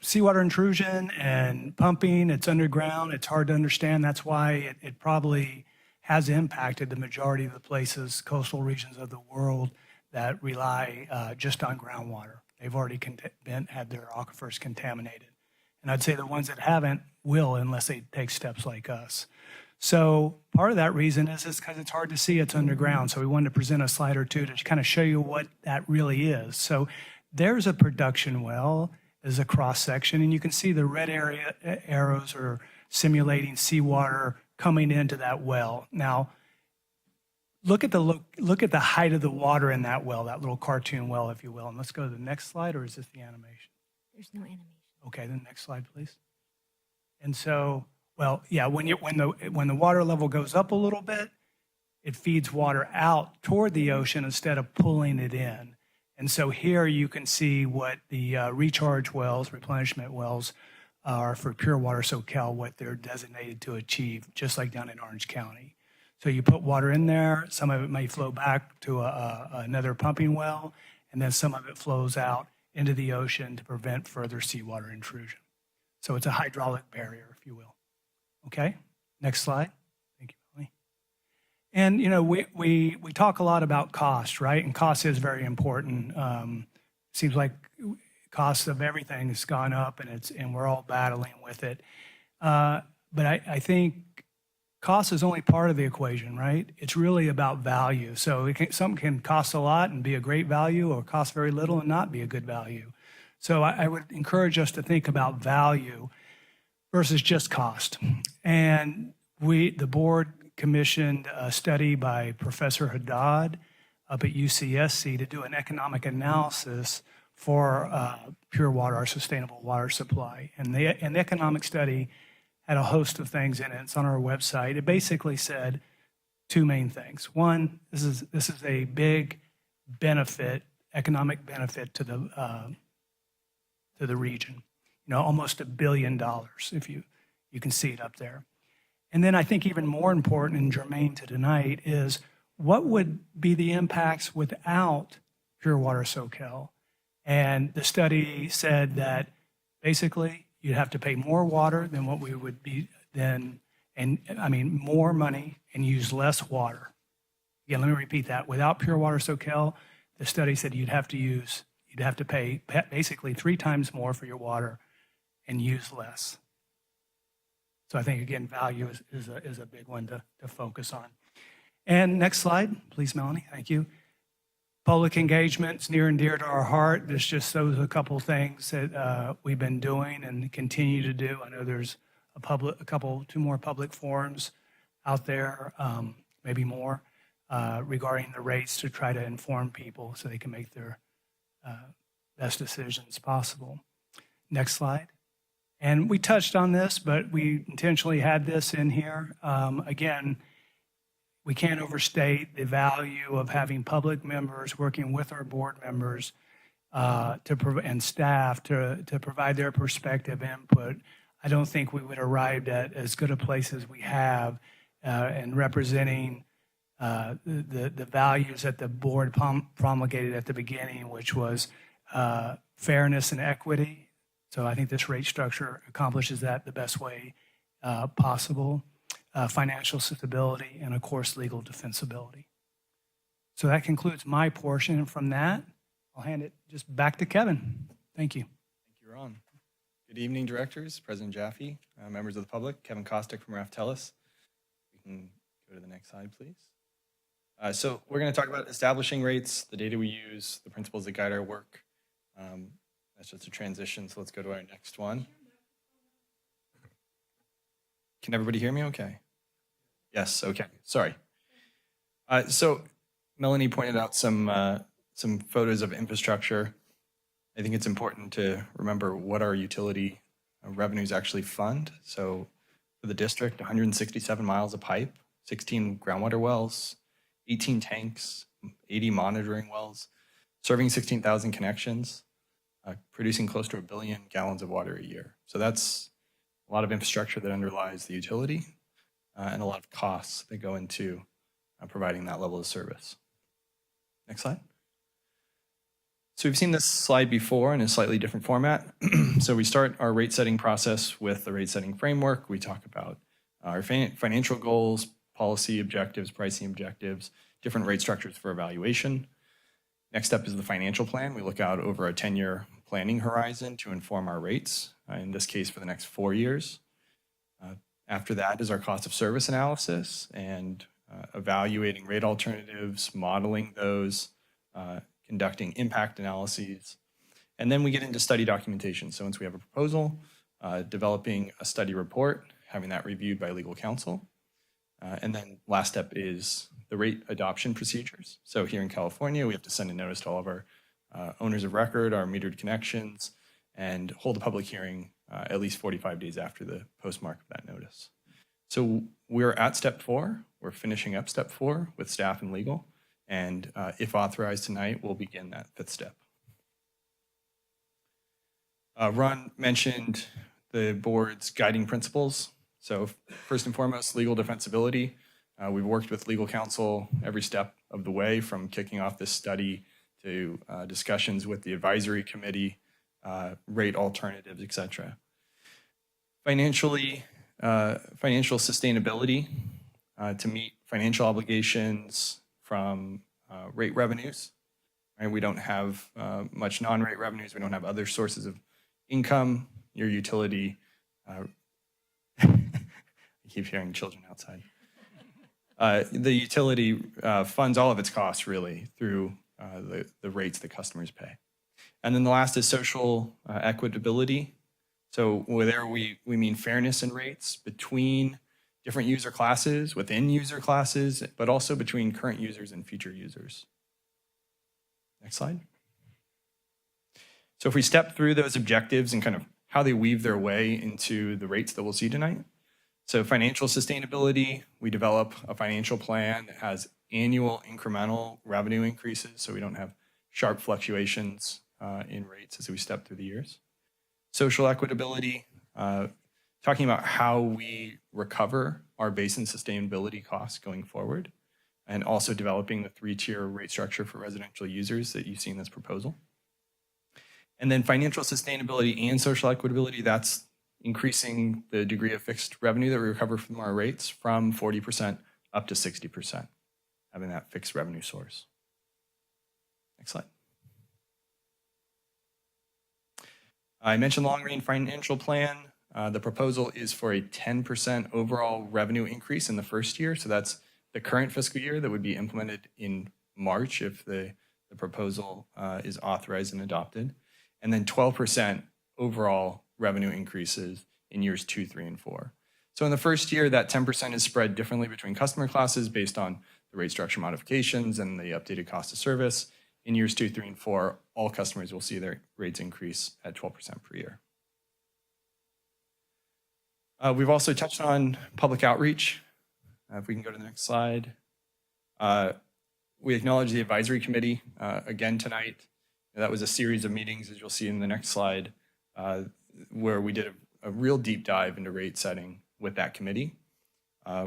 seawater intrusion and pumping, it's underground. It's hard to understand. That's why it probably has impacted the majority of the places, coastal regions of the world that rely just on groundwater. They've already had their aquifers contaminated. And I'd say the ones that haven't will unless they take steps like us. So part of that reason is because it's hard to see, it's underground. So we wanted to present a slide or two to kind of show you what that really is. So there's a production well, as a cross section, and you can see the red arrows are simulating seawater coming into that well. Now, look at the height of the water in that well, that little cartoon well, if you will. And let's go to the next slide, or is this the animation? There's no animation. Okay, then next slide, please. And so, well, yeah, when the water level goes up a little bit, it feeds water out toward the ocean instead of pulling it in. And so here you can see what the recharge wells, replenishment wells are for Pure Water Soquel, what they're designated to achieve, just like down in Orange County. So you put water in there, some of it may flow back to another pumping well, and then some of it flows out into the ocean to prevent further seawater intrusion. So it's a hydraulic barrier, if you will. Okay, Next slide. Thank you, Melanie. And, you know, we talk a lot about cost, right? And cost is very important. Seems like cost of everything has gone up, and we're all battling with it. But I think cost is only part of the equation, right? It's really about value. So something can cost a lot and be a great value, or cost very little and not be a good value. So I would encourage us to think about value versus just cost. And the board commissioned a study by Professor Haddad up at UCSC to do an economic analysis for pure water, our sustainable water supply. And the economic study had a host of things in it. It's on our website. It basically said two main things. One, this is a big benefit, economic benefit to the region. You know, almost $1 billion, if you can see it up there. And then I think even more important and germane to tonight is what would be the impacts without Pure Water Soquel? And the study said that basically you'd have to pay more water than what we would be then, and I mean more money and use less water. Again, let me repeat that. Without Pure Water Soquel, the study said you'd have to pay basically 3 times more for your water and use less. So I think, again, value is a big one to focus on. And next slide, please, Melanie. Thank you. Public engagement is near and dear to our heart. This just shows a couple things that we've been doing and continue to do. I know there's two more public forums out there, maybe more, regarding the rates to try to inform people so they can make their best decisions possible. Next slide. And we touched on this, but we intentionally had this in here. Again, we can't overstate the value of having public members working with our board members and staff to provide their perspective input. I don't think we would arrive at as good a place as we have in representing the values that the board promulgated at the beginning, which was fairness and equity. So I think this rate structure accomplishes that the best way possible. Financial stability, and of course, legal defensibility. So that concludes my portion. And from that, I'll hand it just back to Kevin. Thank you. Thank you, Ron. Good evening, directors, President Jaffe, members of the public. Kevin Kostick from Raftellus. We can go to the next slide, please. So we're going to talk about establishing rates, the data we use, the principles that guide our work. That's just a transition, so let's go to our next one. Can everybody hear me okay? Yes, okay, sorry. So Melanie pointed out some photos of infrastructure. I think it's important to remember what our utility revenues actually fund. So for the district, 167 miles of pipe, 16 groundwater wells, 18 tanks, 80 monitoring wells, serving 16,000 connections, producing close to 1 billion gallons of water a year. So that's a lot of infrastructure that underlies the utility and a lot of costs that go into providing that level of service. Next slide. So we've seen this slide before in a slightly different format. So we start our rate setting process with the rate setting framework. We talk about our financial goals, policy objectives, pricing objectives, different rate structures for evaluation. Next step is the financial plan. We look out over a 10-year planning horizon to inform our rates, in this case for the next 4 years. After that is our cost of service analysis and evaluating rate alternatives, modeling those, conducting impact analyses. And then we get into study documentation. So once we have a proposal, developing a study report, having that reviewed by legal counsel. And then last step is the rate adoption procedures. So here in California, we have to send a notice to all of our owners of record, our metered connections, and hold a public hearing at least 45 days after the postmark of that notice. So we're at step 4. We're finishing up step 4 with staff and legal. And if authorized tonight, we'll begin that 5th step. Ron mentioned the board's guiding principles. So first and foremost, legal defensibility. We've worked with legal counsel every step of the way, from kicking off this study to discussions with the advisory committee, rate alternatives, et cetera. Financially, financial sustainability to meet financial obligations from rate revenues. Right? We don't have much non-rate revenues. We don't have other sources of income. Your utility, I keep hearing children outside. The utility funds all of its costs really through the rates that customers pay. And then the last is social equitability. So there we mean fairness in rates between different user classes, within user classes, but also between current users and future users. Next slide. So if we step through those objectives and kind of how they weave their way into the rates that we'll see tonight. So financial sustainability, we develop a financial plan that has annual incremental revenue increases, so we don't have sharp fluctuations in rates as we step through the years. Social equitability, talking about how we recover our basin sustainability costs going forward, and also developing the 3-tier rate structure for residential users that you see in this proposal. And then financial sustainability and social equitability, that's increasing the degree of fixed revenue that we recover from our rates from 40% up to 60%, having that fixed revenue source. Next slide. I mentioned the long-range financial plan. The proposal is for a 10% overall revenue increase in the first year. So that's the current fiscal year that would be implemented in March if the proposal is authorized and adopted. And then 12% overall revenue increases in years 2, 3, and 4. So in the first year, that 10% is spread differently between customer classes based on the rate structure modifications and the updated cost of service. In years 2, 3, and 4, all customers will see their rates increase at 12% per year. We've also touched on public outreach. If we can go to the next slide. We acknowledge the advisory committee again tonight. That was a series of meetings, as you'll see in the next slide, where we did a real deep dive into rate setting with that committee.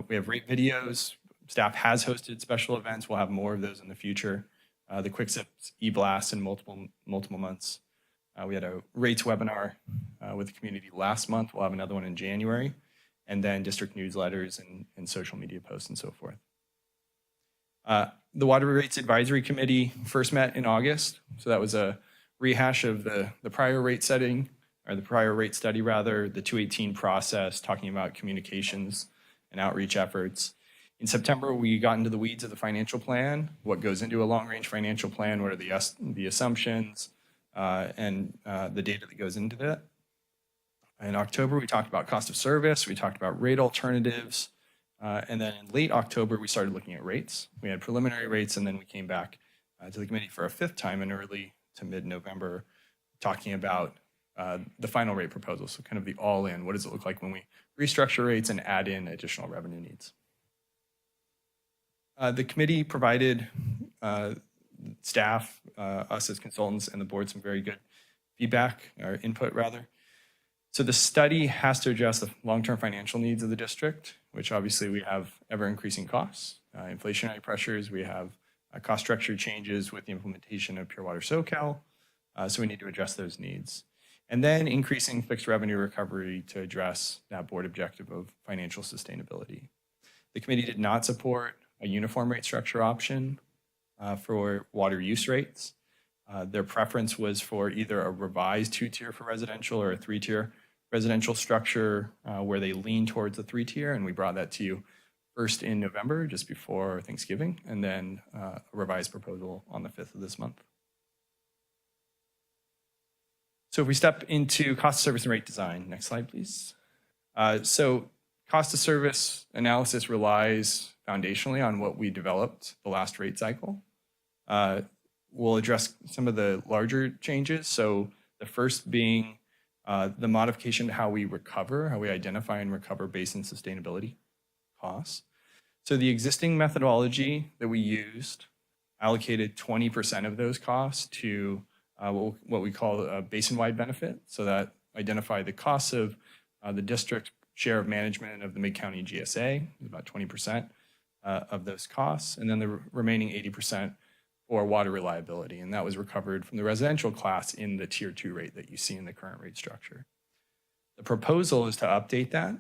We have rate videos. Staff has hosted special events. We'll have more of those in the future. The Quick Sips e-blast in multiple months. We had a rates webinar with the community last month. We'll have another one in January. And then district newsletters and social media posts and so forth. The Water Rates Advisory Committee first met in August. So that was a rehash of the prior rate setting, or the prior rate study rather, the 218 process, talking about communications and outreach efforts. In September, we got into the weeds of the financial plan, what goes into a long-range financial plan, what are the assumptions, and the data that goes into that. In October, we talked about cost of service, we talked about rate alternatives, and then in late October, we started looking at rates. We had preliminary rates, and then we came back to the committee for a 5th time in early to mid-November, talking about the final rate proposal, so kind of the all-in, what does it look like when we restructure rates and add in additional revenue needs. The committee provided staff, us as consultants, and the board some very good feedback, or input rather. So the study has to address the long-term financial needs of the district, which obviously we have ever-increasing costs, inflationary pressures, we have cost structure changes with the implementation of Pure Water Soquel, so we need to address those needs. And then increasing fixed revenue recovery to address that board objective of financial sustainability. The committee did not support a uniform rate structure option for water use rates. Their preference was for either a revised 2-tier for residential or a 3-tier residential structure where they lean towards the 3-tier, and we brought that to you first in November, just before Thanksgiving, and then a revised proposal on the 5th of this month. So if we step into cost of service and rate design, next slide, please. So cost of service analysis relies foundationally on what we developed the last rate cycle. We'll address some of the larger changes. So the first being the modification to how we identify and recover basin sustainability costs. So the existing methodology that we used allocated 20% of those costs to what we call a basin-wide benefit. So that identify the costs of the district share of management of the Mid-County GSA, about 20% of those costs, and then the remaining 80% for water reliability. And that was recovered from the residential class in the Tier 2 rate that you see in the current rate structure. The proposal is to update that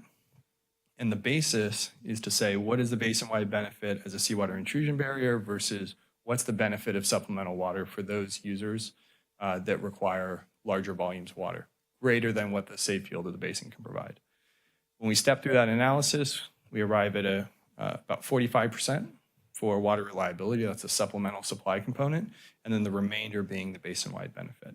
And the basis is to say, what is the basin-wide benefit as a seawater intrusion barrier versus what's the benefit of supplemental water for those users that require larger volumes of water, greater than what the safe field of the basin can provide. When we step through that analysis, we arrive at about 45% for water reliability. That's a supplemental supply component, and then the remainder being the basin-wide benefit.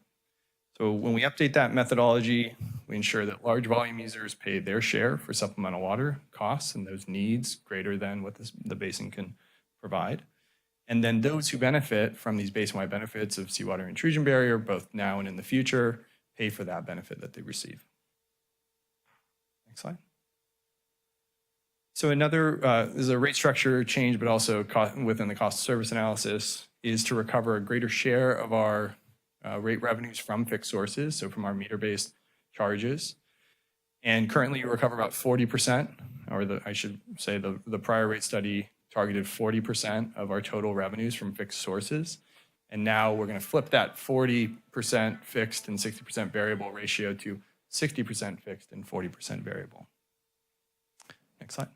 So when we update that methodology, we ensure that large volume users pay their share for supplemental water costs and those needs greater than what the basin can provide. And then those who benefit from these basin-wide benefits of seawater intrusion barrier, both now and in the future, pay for that benefit that they receive. Next slide. So another, this is a rate structure change, but also within the cost of service analysis, is to recover a greater share of our rate revenues from fixed sources, so from our meter-based charges. And currently you recover about 40%, or I should say the prior rate study targeted 40% of our total revenues from fixed sources. And now we're going to flip that 40% fixed and 60% variable ratio to 60% fixed and 40% variable. Next slide.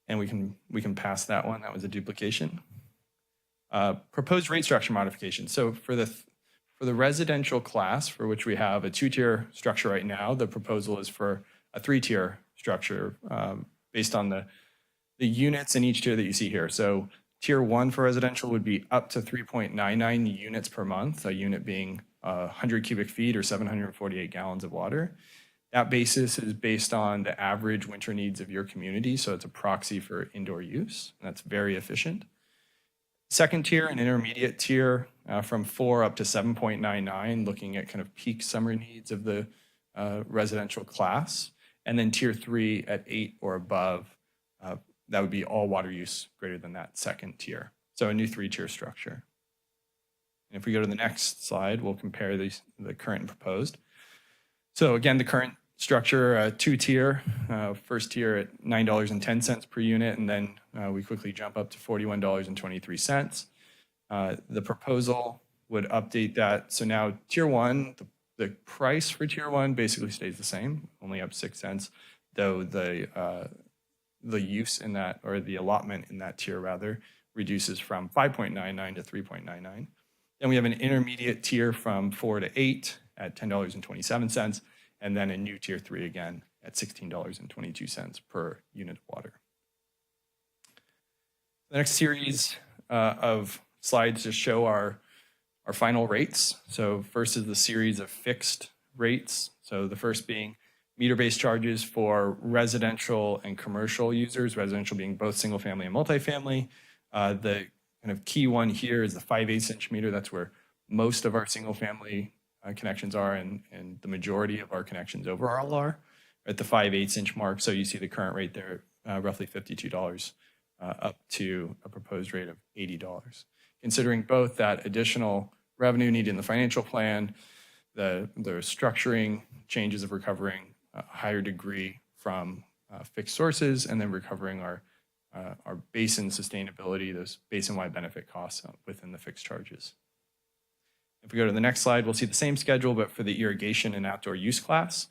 And we can pass that one. That was a duplication. Proposed rate structure modification. So for the residential class, for which we have a 2-tier structure right now, the proposal is for a 3-tier structure based on the units in each tier that you see here. So tier 1 for residential would be up to 3.99 units per month, a unit being 100 cubic feet or 748 gallons of water. That basis is based on the average winter needs of your community, so it's a proxy for indoor use, and that's very efficient. Second tier and intermediate tier from 4 up to 7.99, looking at kind of peak summer needs of the residential class. And then tier 3 at 8 or above, that would be all water use greater than that second tier. So a new 3-tier structure. And if we go to the next slide, we'll compare the current and proposed. So again, the current structure, 2-tier, first tier at $9.10 per unit, and then we quickly jump up to $41.23. The proposal would update that. So now tier 1, the price for tier 1 basically stays the same, only up 6 cents, though the use in that, or the allotment in that tier rather, reduces from 5.99 to 3.99. Then we have an intermediate tier from 4 to 8 at $10.27, and then a new tier 3 again at $16.22 per unit of water. The next series of slides just show our final rates. So first is the series of fixed rates. So the first being meter-based charges for residential and commercial users, residential being both single family and multifamily. The kind of key one here is the 5/8 inch meter. That's where most of our single family connections are, and the majority of our connections overall are at the 5/8 inch mark. So you see the current rate there, roughly $52 up to a proposed rate of $80. Considering both that additional revenue needed in the financial plan, the structuring changes of recovering a higher degree from fixed sources, and then recovering our basin sustainability, those basin-wide benefit costs within the fixed charges. If we go to the next slide, we'll see the same schedule, but for the irrigation and outdoor use class.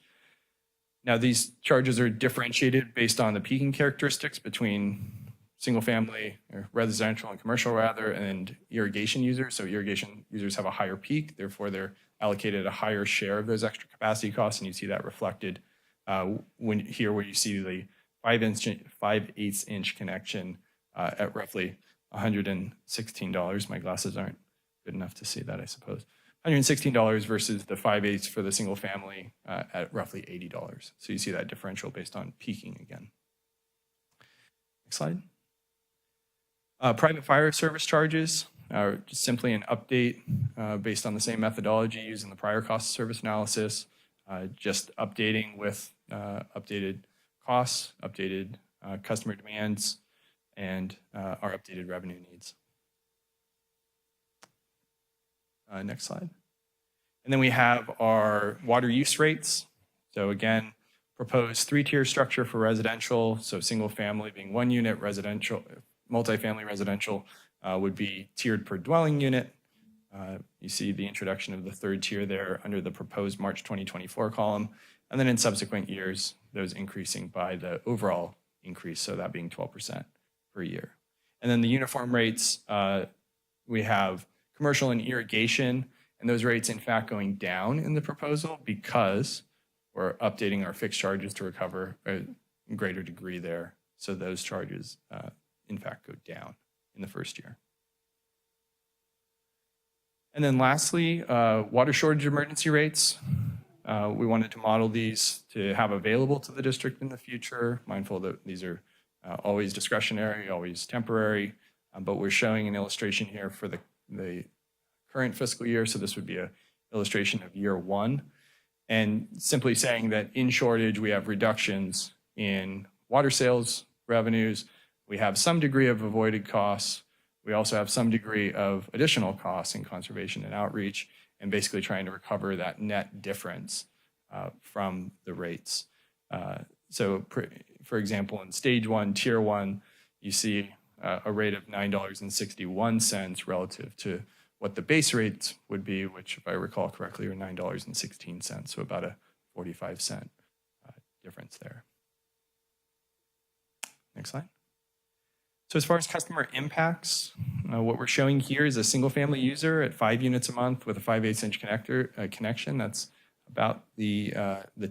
Now, these charges are differentiated based on the peaking characteristics between single family, or residential and commercial rather, and irrigation users. So irrigation users have a higher peak, therefore they're allocated a higher share of those extra capacity costs, and you see that reflected where you see the 5/8 inch connection at roughly $116. My glasses aren't good enough to see that, I suppose. $116 versus the 5/8 for the single family at roughly $80. So you see that differential based on peaking again. Next slide. Private fire service charges are just simply an update based on the same methodology used in the prior cost of service analysis, just updating with updated costs, updated customer demands, and our updated revenue needs. Next slide. And then we have our water use rates. So again, proposed 3-tier structure for residential. So single family being 1 unit, residential, multifamily residential would be tiered per dwelling unit. You see the introduction of the third tier there under the proposed March 2024 column. And then in subsequent years, those increasing by the overall increase, so that being 12% per year. And then the uniform rates, we have commercial and irrigation, and those rates in fact going down in the proposal because we're updating our fixed charges to recover a greater degree there. So those charges in fact go down in the first year. And then lastly, water shortage emergency rates. We wanted to model these to have available to the district in the future, mindful that these are always discretionary, always temporary, but we're showing an illustration here for the current fiscal year. So this would be an illustration of year one, and simply saying that in shortage, we have reductions in water sales revenues. We have some degree of avoided costs. We also have some degree of additional costs in conservation and outreach, and basically trying to recover that net difference from the rates. So for example, in stage one, tier one, you see a rate of $9.61 relative to what the base rates would be, which if I recall correctly are $9.16, so about a 45-cent difference there. Next slide. So as far as customer impacts, what we're showing here is a single family user at 5 units a month with a 5/8 inch connection. That's about the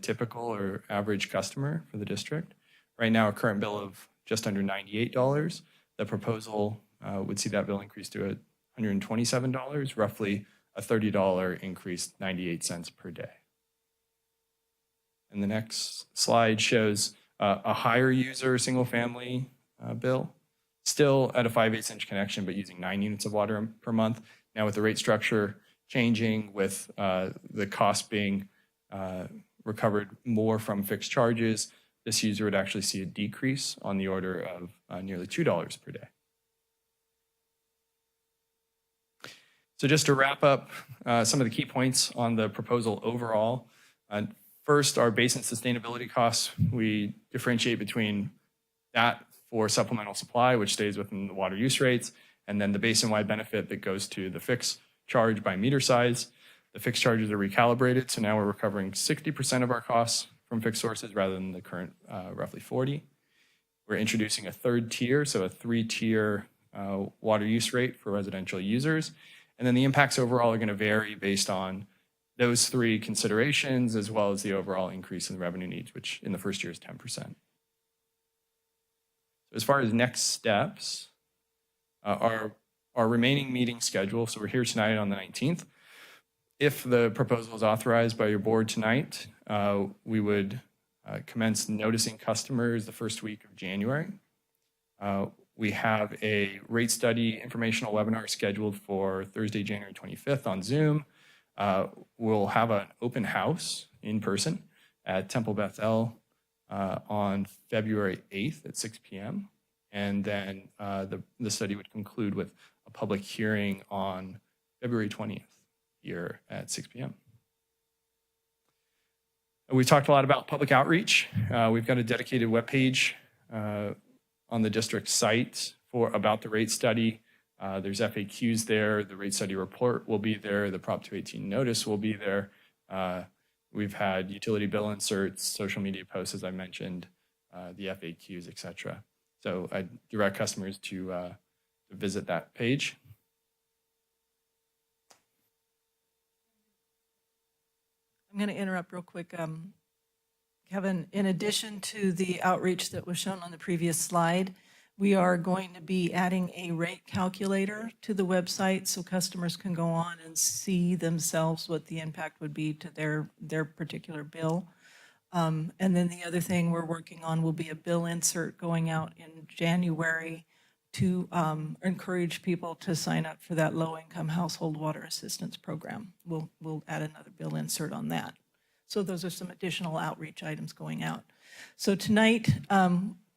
typical or average customer for the district. Right now, a current bill of just under $98. The proposal would see that bill increase to $127, roughly a $30 increase, 98 cents per day. And the next slide shows a higher user single family bill, still at a 5/8 inch connection, but using 9 units of water per month. Now with the rate structure changing, with the cost being recovered more from fixed charges, this user would actually see a decrease on the order of nearly $2 per day. So just to wrap up some of the key points on the proposal overall. First, our base and sustainability costs, we differentiate between that for supplemental supply, which stays within the water use rates, and then the basin-wide benefit that goes to the fixed charge by meter size. The fixed charges are recalibrated, so now we're recovering 60% of our costs from fixed sources rather than the current roughly 40. We're introducing a third tier, so a 3-tier water use rate for residential users. And then the impacts overall are going to vary based on those 3 considerations, as well as the overall increase in revenue needs, which in the first year is 10%. As far as next steps, our remaining meeting schedule, so we're here tonight on the 19th. If the proposal is authorized by your board tonight, we would commence noticing customers the first week of January. We have a rate study informational webinar scheduled for Thursday, January 25th on Zoom. We'll have an open house in person at Temple Bethel on February 8th at 6 p.m. And then the study would conclude with a public hearing on February 20th here at 6 p.m. We've talked a lot about public outreach. We've got a dedicated webpage on the district site about the rate study. There's FAQs there. The rate study report will be there. The Prop 218 notice will be there. We've had utility bill inserts, social media posts, as I mentioned, the FAQs, et cetera. So I direct customers to visit that page. I'm going to interrupt real quick. Kevin, in addition to the outreach that was shown on the previous slide, we are going to be adding a rate calculator to the website so customers can go on and see themselves what the impact would be to their particular bill. And then the other thing we're working on will be a bill insert going out in January to encourage people to sign up for that low-income household water assistance program. We'll add another bill insert on that. So those are some additional outreach items going out. So tonight,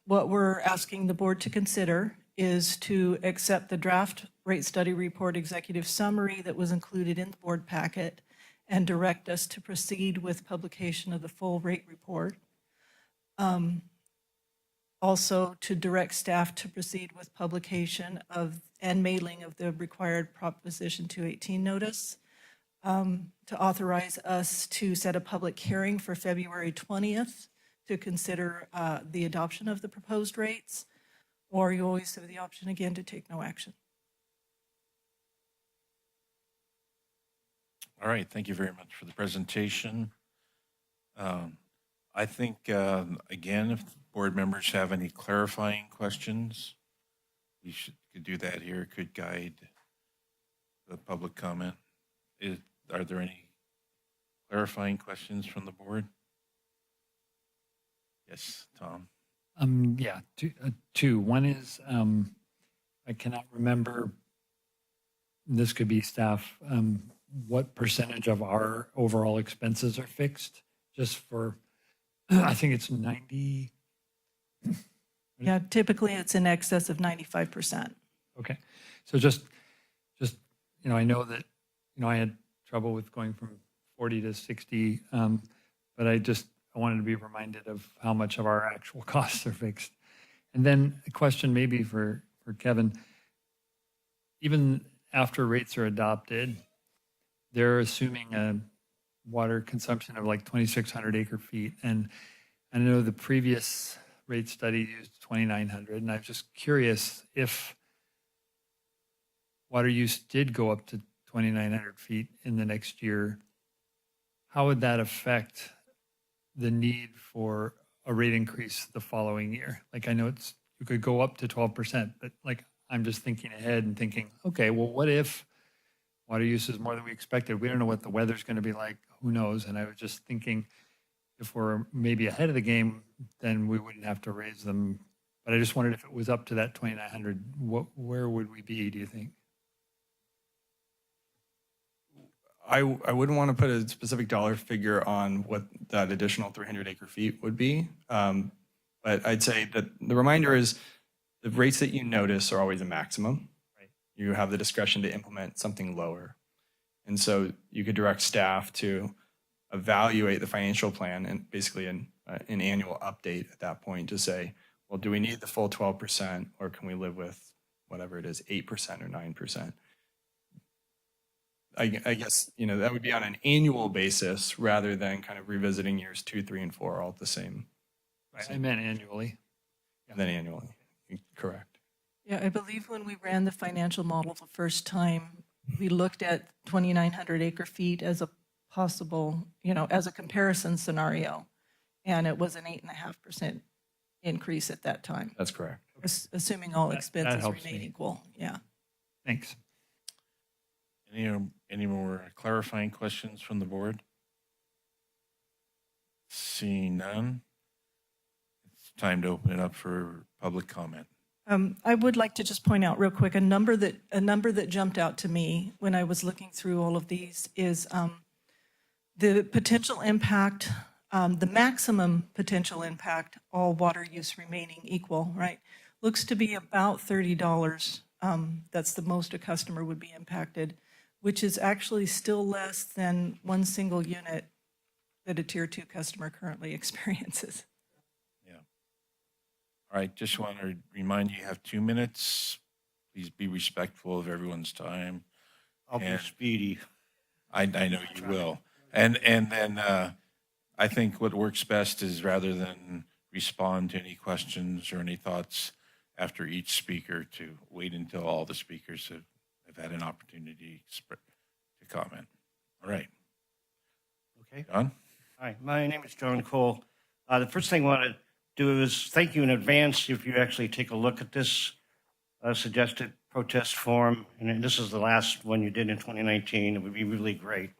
what we're asking the board to consider is to accept the draft rate study report executive summary that was included in the board packet and direct us to proceed with publication of the full rate report. also to direct staff to proceed with publication of and mailing of the required Proposition 218 notice, to authorize us to set a public hearing for February 20th to consider the adoption of the proposed rates, or you always have the option again to take no action. All right, thank you very much for the presentation. I think, again, if board members have any clarifying questions, we could do that here. It could guide the public comment. Are there any clarifying questions from the board? Yes, Tom. Yeah, two. One is, I cannot remember, this could be staff, what percentage of our overall expenses are fixed? Just for, I think it's 90. Yeah, typically it's in excess of 95%. Okay. So just, I know that, I had trouble with going from 40 to 60, but I wanted to be reminded of how much of our actual costs are fixed. And then a question maybe for Kevin, even after rates are adopted, they're assuming a water consumption of like 2,600 acre feet. And I know the previous rate study used 2,900. And I'm just curious if water use did go up to 2,900 feet in the next year, how would that affect the need for a rate increase the following year? Like, I know you could go up to 12%, but like, I'm just thinking ahead and thinking, okay, well, what if water use is more than we expected? We don't know what the weather's going to be like. Who knows? And I was just thinking, if we're maybe ahead of the game, then we wouldn't have to raise them. But I just wondered if it was up to that 2,900, where would we be, do you think? I wouldn't want to put a specific dollar figure on what that additional 300 acre feet would be. But I'd say that the reminder is the rates that you notice are always a maximum. Right. You have the discretion to implement something lower. And so you could direct staff to evaluate the financial plan and basically an annual update at that point to say, well, do we need the full 12% or can we live with whatever it is, 8% or 9%? I guess, that would be on an annual basis rather than kind of revisiting years 2, 3, and 4 all at the same. Right. I meant annually. And then annually, correct. Yeah, I believe when we ran the financial model the first time, we looked at 2,900 acre feet as a possible, as a comparison scenario. And it was an 8.5% increase at that time. That's correct. Assuming all expenses remain me. equal. Yeah. Thanks. Any more clarifying questions from the board? Seeing none, it's time to open it up for public comment. I would like to just point out real quick, a number that jumped out to me when I was looking through all of these is the potential impact, the maximum potential impact, all water use remaining equal, right? Looks to be about $30. That's the most a customer would be impacted, which is actually still less than one single unit that a Tier 2 customer currently experiences. Yeah. All right, just want to remind you have 2 minutes. Please be respectful of everyone's time. I'll be speedy. I know you will. And then I think what works best is rather than respond to any questions or any thoughts after each speaker, to wait until all the speakers have had an opportunity to comment. All right. Okay. John? Hi, my name is John Cole. The first thing I want to do is thank you in advance if you actually take a look at this suggested protest form. And this is the last one you did in 2019. It would be really great.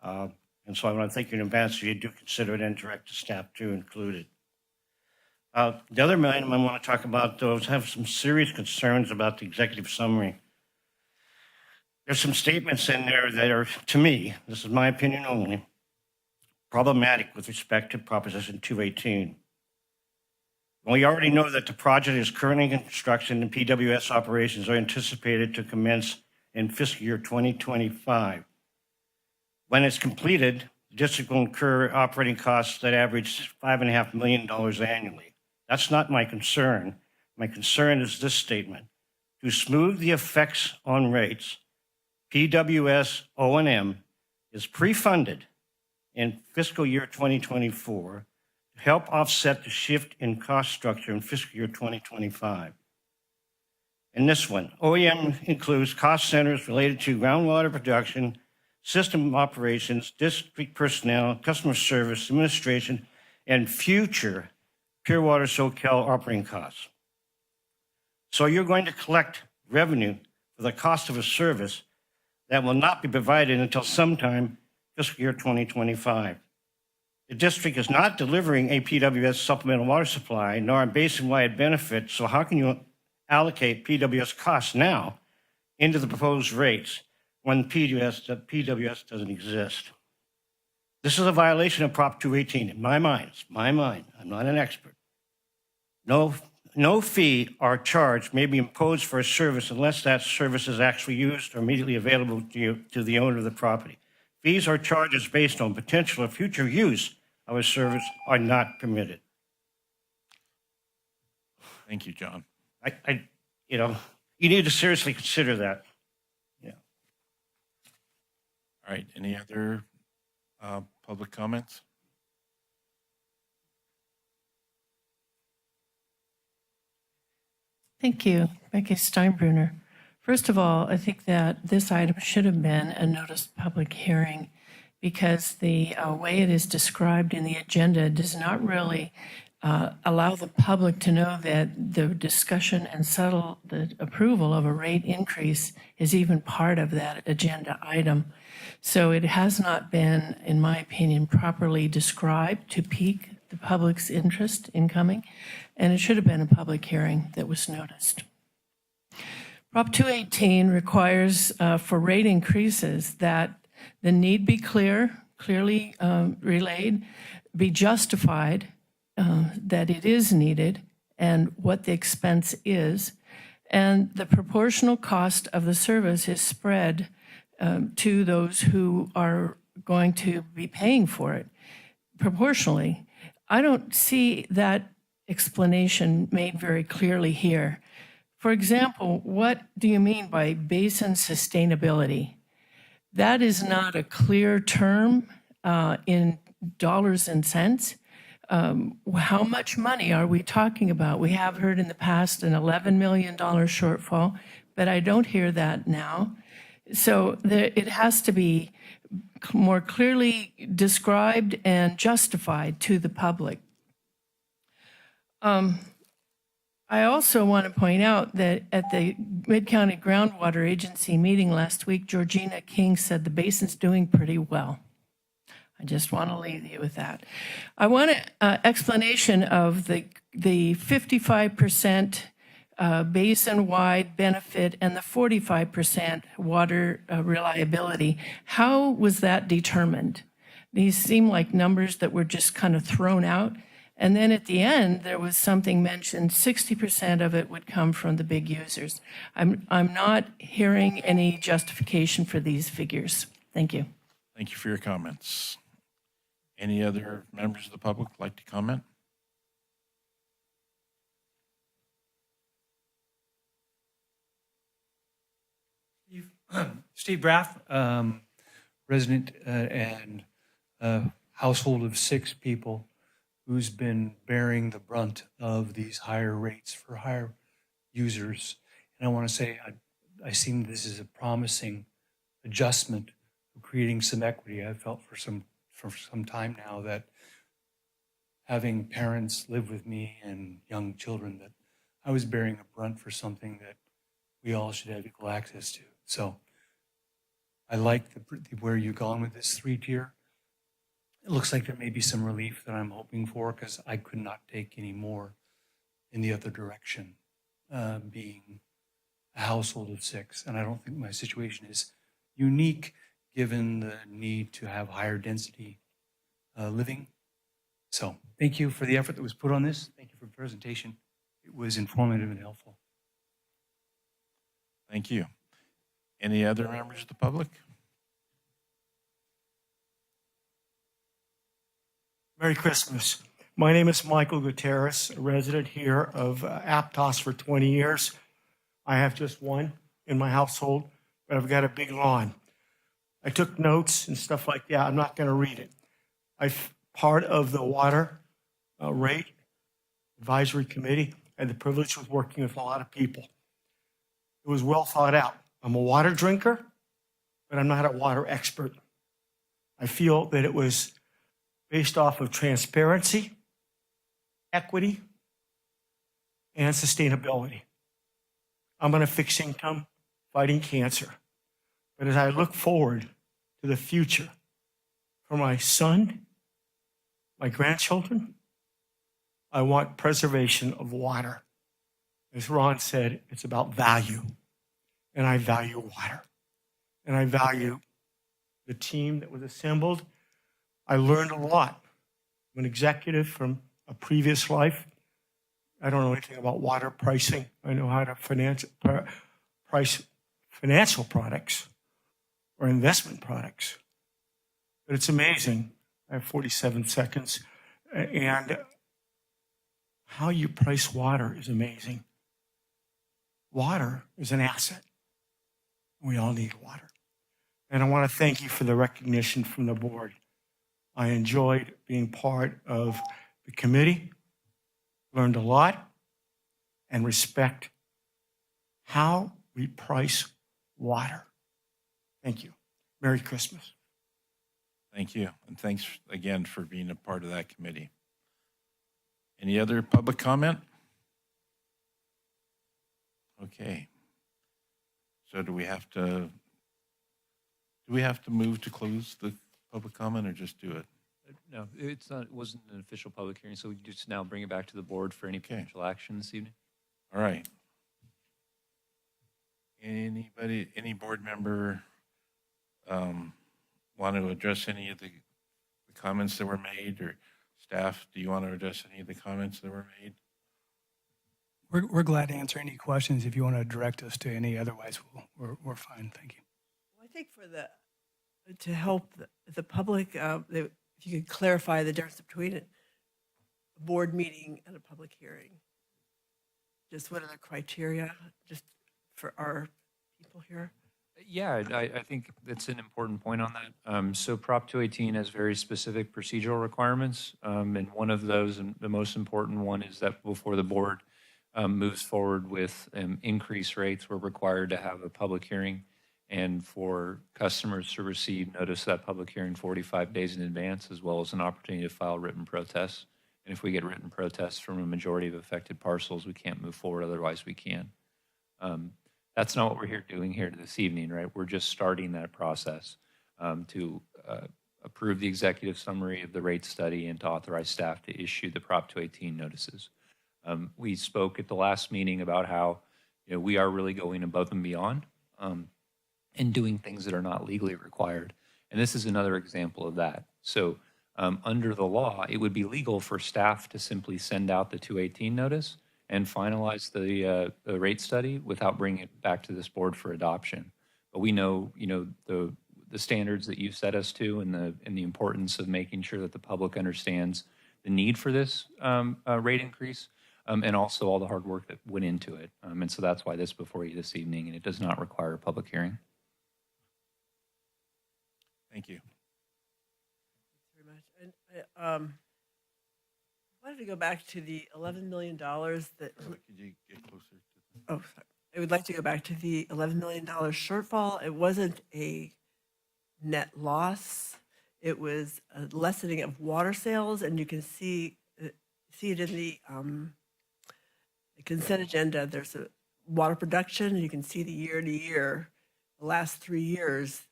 And so I want to thank you in advance if you do consider it and direct the staff to include it. The other item I want to talk about, though, is I have some serious concerns about the executive summary. There's some statements in there that are, to me, this is my opinion only, problematic with respect to Proposition 218. We already know that the project is currently in construction and PWS operations are anticipated to commence in fiscal year 2025. When it's completed, the district will incur operating costs that average $5.5 million annually. That's not my concern. My concern is this statement. To smooth the effects on rates, PWS O&M is pre-funded in fiscal year 2024 to help offset the shift in cost structure in fiscal year 2025. In this one, OEM includes cost centers related to groundwater production, system operations, district personnel, customer service, administration, and future Pure Water Soquel operating costs. So you're going to collect revenue for the cost of a service that will not be provided until sometime fiscal year 2025. The district is not delivering a PWS supplemental water supply nor a basin-wide benefit, so how can you allocate PWS costs now into the proposed rates when PWS doesn't exist? This is a violation of Prop 218 in my mind. It's my mind. I'm not an expert. No fee or charge may be imposed for a service unless that service is actually used or immediately available to the owner of the property. Fees or charges based on potential or future use of a service are not permitted. Thank you, John. You need to seriously consider that. Yeah. All right, any other public comments? Thank you, Becky Steinbrunner. First of all, I think that this item should have been a notice of public hearing because the way it is described in the agenda does not really allow the public to know that the discussion and the approval of a rate increase is even part of that agenda item. So it has not been, in my opinion, properly described to pique the public's interest in coming, and it should have been a public hearing that was noticed. Prop 218 requires for rate increases that the need be clearly relayed, be justified, that it is needed, and what the expense is, and the proportional cost of the service is spread to those who are going to be paying for it proportionally. I don't see that explanation made very clearly here. For example, what do you mean by basin sustainability? That is not a clear term in dollars and cents. How much money are we talking about? We have heard in the past an $11 million shortfall, but I don't hear that now. So it has to be more clearly described and justified to the public. I also want to point out that at the Mid-County Groundwater Agency meeting last week, Georgina King said the basin's doing pretty well. I just want to leave you with that. I want an explanation of the 55% basin-wide benefit and the 45% water reliability. How was that determined? These seem like numbers that were just kind of thrown out. And then at the end, there was something mentioned, 60% of it would come from the big users. I'm not hearing any justification for these figures. Thank you. Thank you for your comments. Any other members of the public like to comment? Steve Braff, resident and household of 6 people who's been bearing the brunt of these higher rates for higher users. And I want to say I see this as a promising adjustment of creating some equity. I've felt for some time now that having parents live with me and young children, that I was bearing a brunt for something that we all should have equal access to. So I like where you've gone with this 3-tier. It looks like there may be some relief that I'm hoping for because I could not take any more in the other direction, being a household of 6. And I don't think my situation is unique given the need to have higher density living. So thank you for the effort that was put on this. Thank you for the presentation. It was informative and helpful. Thank you. Any other members of the public? Merry Christmas. My name is Michael Gutierrez, a resident here of Aptos for 20 years. I have just one in my household, but I've got a big lawn. I took notes and stuff like that. I'm not going to read it. I'm part of the water rate advisory committee. I had the privilege of working with a lot of people. It was well thought out. I'm a water drinker, but I'm not a water expert. I feel that it was based off of transparency, equity, and sustainability. I'm on a fixed income fighting cancer. But as I look forward to the future for my son, my grandchildren, I want preservation of water. As Ron said, it's about value. And I value water. And I value the team that was assembled. I learned a lot. I'm an executive from a previous life. I don't know anything about water pricing. I know how to price financial products or investment products. But it's amazing. I have 47 seconds. And how you price water is amazing. Water is an asset. We all need water. And I want to thank you for the recognition from the board. I enjoyed being part of the committee, learned a lot, and respect how we price water. Thank you. Merry Christmas. Thank you. And thanks again for being a part of that committee. Any other public comment? Okay. So do we have to move to close the public comment or just do it? No, it wasn't an official public hearing, so we just now bring it back to the board for any potential action this evening. All right. Any board member want to address any of the comments that were made, or staff, do you want to address any of the comments that were made? We're glad to answer any questions if you want to direct us to any. Otherwise, we're fine. Thank you. Well, I think to help the public, if you could clarify the difference between a board meeting and a public hearing. Just what are the criteria, just for our people here? Yeah, I think that's an important point on that. So Prop 218 has very specific procedural requirements, and one of those, and the most important one, is that before the board moves forward with increased rates, we're required to have a public hearing, and for customers to receive notice of that public hearing 45 days in advance, as well as an opportunity to file written protests. And if we get written protests from a majority of affected parcels, we can't move forward, otherwise we can. That's not what we're doing here this evening, right? We're just starting that process to approve the executive summary of the rate study and to authorize staff to issue the Prop 218 notices. We spoke at the last meeting about how we are really going above and beyond and doing things that are not legally required. And this is another example of that. So under the law, it would be legal for staff to simply send out the 218 notice and finalize the rate study without bringing it back to this board for adoption. But we know, the standards that you set us to, and the importance of making sure that the public understands the need for this rate increase, and also all the hard work that went into it. And so that's why this is before you this evening, and it does not require a public hearing. Thank you. Thanks very much. And I wanted to go back to the $11 million that. Could you get closer to the? Oh, sorry. I would like to go back to the $11 million shortfall. It wasn't a net loss. It was a lessening of water sales, and you can see it in the consent agenda. There's a water production, and you can see the year to year, the last 3 years,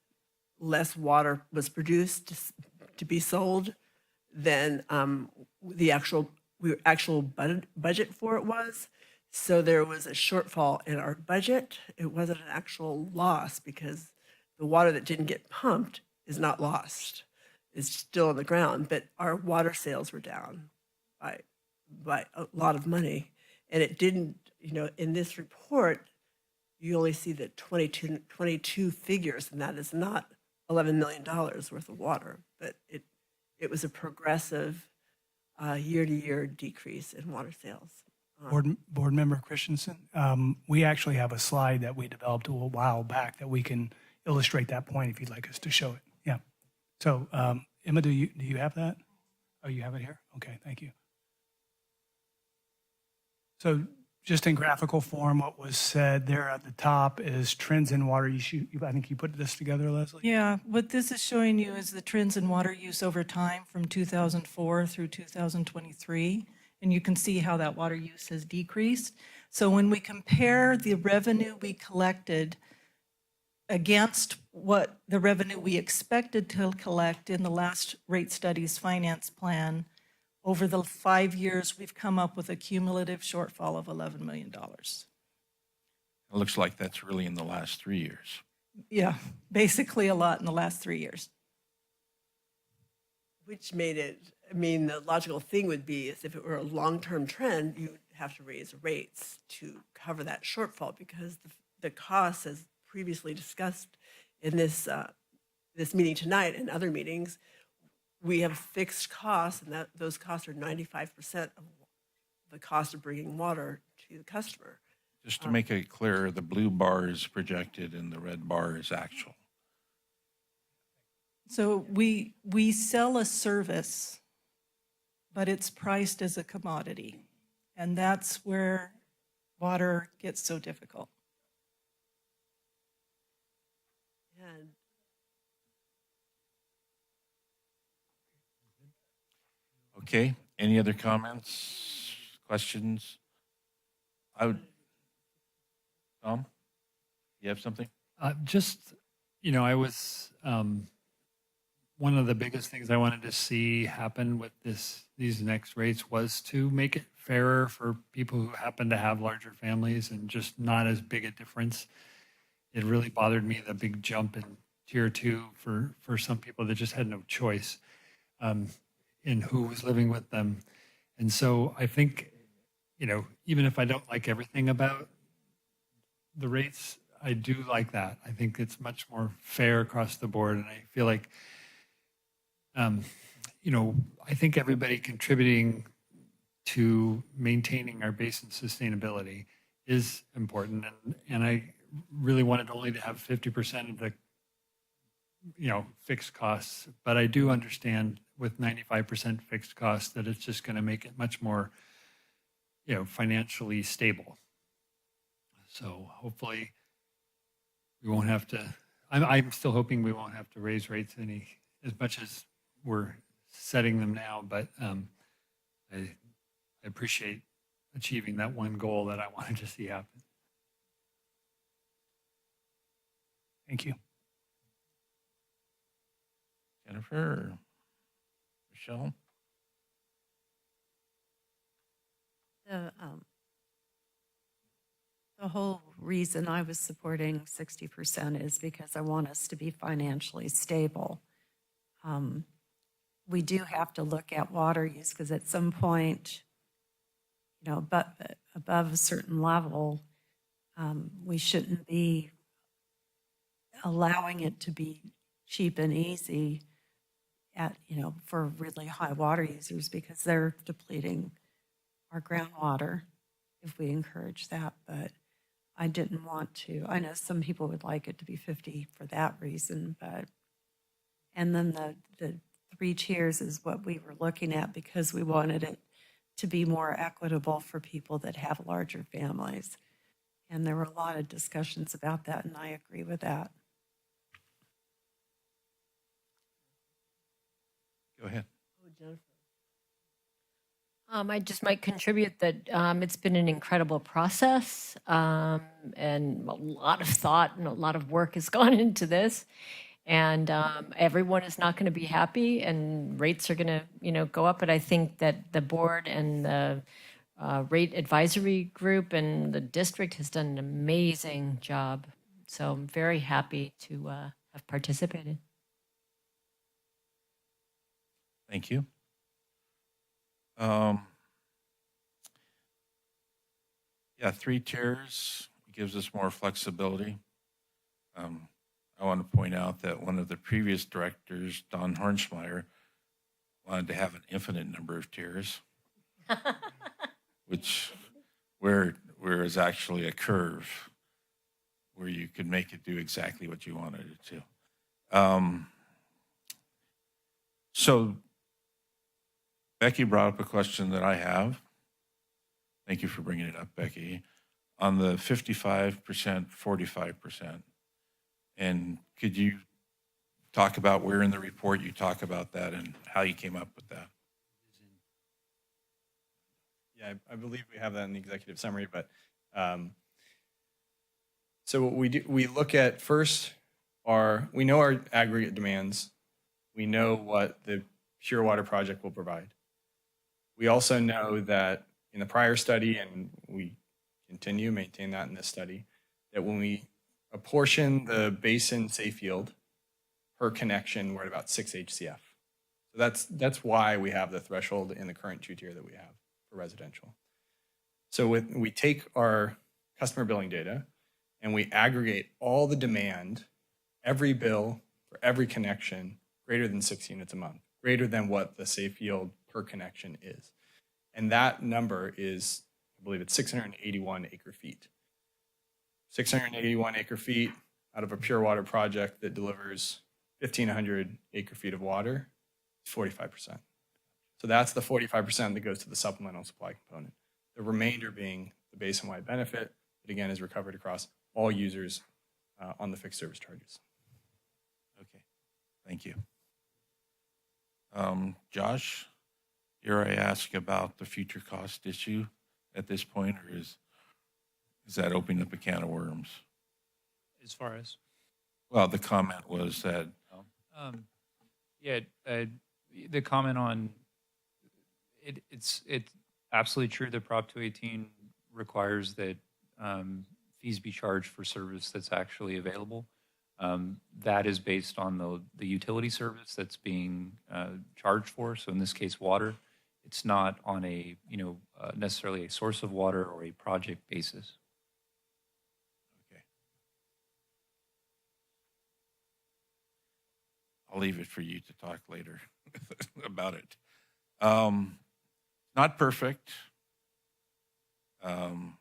less water was produced to be sold than the actual budget for it was. So there was a shortfall in our budget. It wasn't an actual loss because the water that didn't get pumped is not lost. It's still on the ground, but our water sales were down by a lot of money. And it didn't, in this report, you only see the 22 figures, and that is not $11 million worth of water, but it was a progressive year-to-year decrease in water sales. Board Member Christensen, we actually have a slide that we developed a little while back that we can illustrate that point if you'd like us to show it. Yeah. So, Emma, do you have that? Oh, you have it here? Okay, thank you. So just in graphical form, what was said there at the top is trends in water use. I think you put this together, Leslie? Yeah, what this is showing you is the trends in water use over time from 2004 through 2023. And you can see how that water use has decreased. So when we compare the revenue we collected against what the revenue we expected to collect in the last rate studies finance plan, over the 5 years, we've come up with a cumulative shortfall of $11 million. It looks like that's really in the last 3 years. Yeah, basically a lot in the last 3 years. Which made it, I mean, the logical thing would be is if it were a long-term trend, you would have to raise rates to cover that shortfall because the costs, as previously discussed in this meeting tonight and other meetings, we have fixed costs, and those costs are 95% of the cost of bringing water to the customer. Just to make it clear, the blue bar is projected and the red bar is actual. So we sell a service, but it's priced as a commodity. And that's where water gets so difficult. And Okay, any other comments, questions? Tom, you have something? Just, I was, one of the biggest things I wanted to see happen with these next rates was to make it fairer for people who happen to have larger families and just not as big a difference. It really bothered me, the big jump in tier 2 for some people that just had no choice in who was living with them. And so I think, even if I don't like everything about the rates, I do like that. I think it's much more fair across the board. And I feel like, I think everybody contributing to maintaining our basin sustainability is important. And I really wanted only to have 50% of the, fixed costs. But I do understand with 95% fixed costs that it's just going to make it much more, financially stable. So hopefully we won't have to, I'm still hoping we won't have to raise rates as much as we're setting them now, but I appreciate achieving that one goal that I wanted to see happen. Thank you. Jennifer or Michelle? The whole reason I was supporting 60% is because I want us to be financially stable. We do have to look at water use because at some point, but above a certain level, we shouldn't be allowing it to be cheap and easy for really high water users because they're depleting our groundwater if we encourage that. But I didn't want to. I know some people would like it to be 50 for that reason, and then the 3 tiers is what we were looking at because we wanted it to be more equitable for people that have larger families. And there were a lot of discussions about that, and I agree with that. Go ahead. oh, Jennifer. I just might contribute that it's been an incredible process and a lot of thought and a lot of work has gone into this. And everyone is not going to be happy and rates are going to, go up. But I think that the board and the rate advisory group and the district has done an amazing job. So I'm very happy to have participated. Thank you. Yeah, 3 tiers gives us more flexibility. I want to point out that one of the previous directors, Don Hornschmeyer, wanted to have an infinite number of tiers, which where is actually a curve where you could make it do exactly what you wanted it to. So Becky brought up a question that I have. Thank you for bringing it up, Becky. On the 55%, 45%. And could you talk about where in the report you talk about that and how you came up with that? Yeah, I believe we have that in the executive summary, but so what we do, we look at first we know our aggregate demands. We know what the pure water project will provide. We also know that in the prior study, and we maintain that in this study, that when we apportion the basin safe yield per connection, we're at about 6 HCF. So that's why we have the threshold in the current two-tier that we have for residential. So we take our customer billing data and we aggregate all the demand, every bill for every connection greater than 6 units a month, greater than what the safe yield per connection is. And that number is, I believe it's 681 acre feet. 681 acre feet out of a pure water project that delivers 1,500 acre feet of water, 45%. So that's the 45% that goes to the supplemental supply component. The remainder being the basin-wide benefit that again is recovered across all users on the fixed service charges. Okay, thank you. Josh, here I ask about the future cost issue at this point, or is that opening up a can of worms? As far as? Well, the comment was that. The comment on it's absolutely true that Prop 218 requires that fees be charged for service that's actually available. That is based on the utility service that's being charged for. So in this case, water. It's not on a necessarily a source of water or a project basis. Okay. I'll leave it for you to talk later about it. Not perfect. In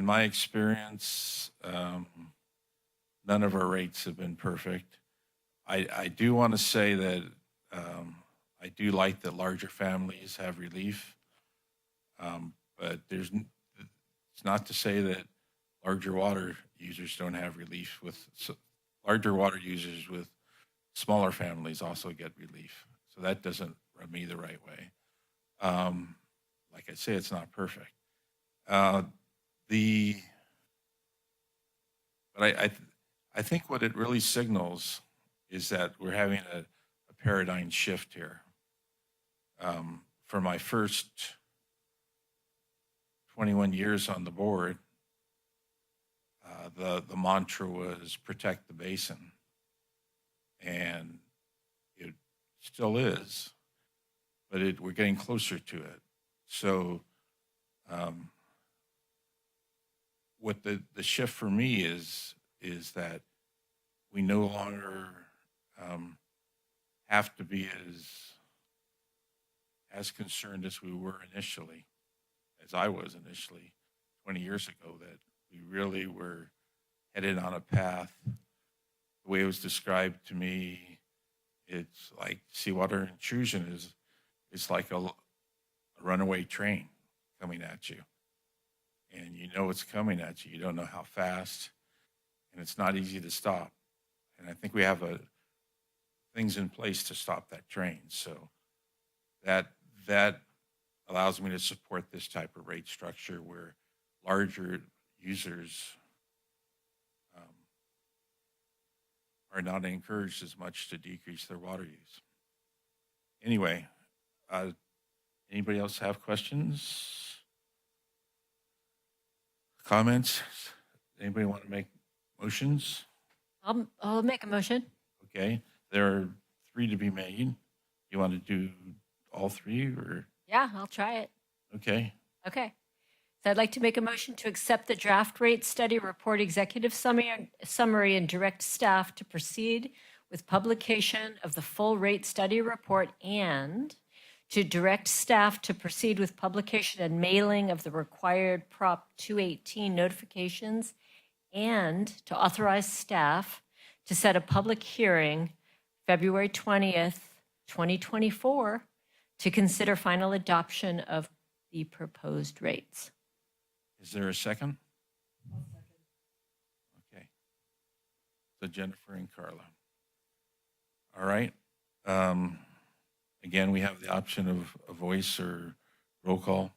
my experience, none of our rates have been perfect. I do want to say that I do like that larger families have relief, but it's not to say that larger water users don't have relief. Larger water users with smaller families also get relief. So that doesn't rub me the right way. Like I say, it's not perfect. But I think what it really signals is that we're having a paradigm shift here. For my first 21 years on the board, the mantra was protect the basin. And it still is, but we're getting closer to it. So what the shift for me is that we no longer have to be as concerned as we were initially, as I was initially 20 years ago, that we really were headed on a path. The way it was described to me, it's like seawater intrusion is like a runaway train coming at you. And you know it's coming at you. You don't know how fast, and it's not easy to stop. And I think we have things in place to stop that train. So that allows me to support this type of rate structure where larger users are not encouraged as much to decrease their water use. Anyway, anybody else have questions? Comments? Anybody want to make motions? I'll make a motion. Okay, there are 3 to be made. You want to do all 3 or? Yeah, I'll try it. Okay. Okay. So I'd like to make a motion to accept the draft rate study report executive summary and direct staff to proceed with publication of the full rate study report and to direct staff to proceed with publication and mailing of the required Prop 218 notifications and to authorize staff to set a public hearing February 20th, 2024 to consider final adoption of the proposed rates. Is there a second? Okay. So Jennifer and Carla. All right. Again, we have the option of a voice or roll call.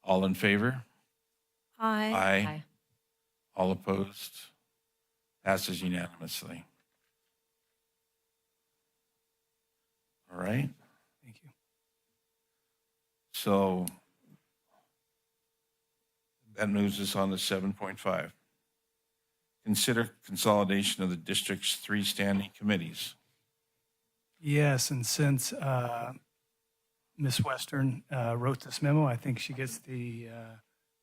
All in favor? Aye. Aye. All opposed? Passes unanimously. All right. Thank you. So that moves us on to 7.5. Consider consolidation of the district's 3 standing committees. Yes, and since Ms. Western wrote this memo, I think she gets the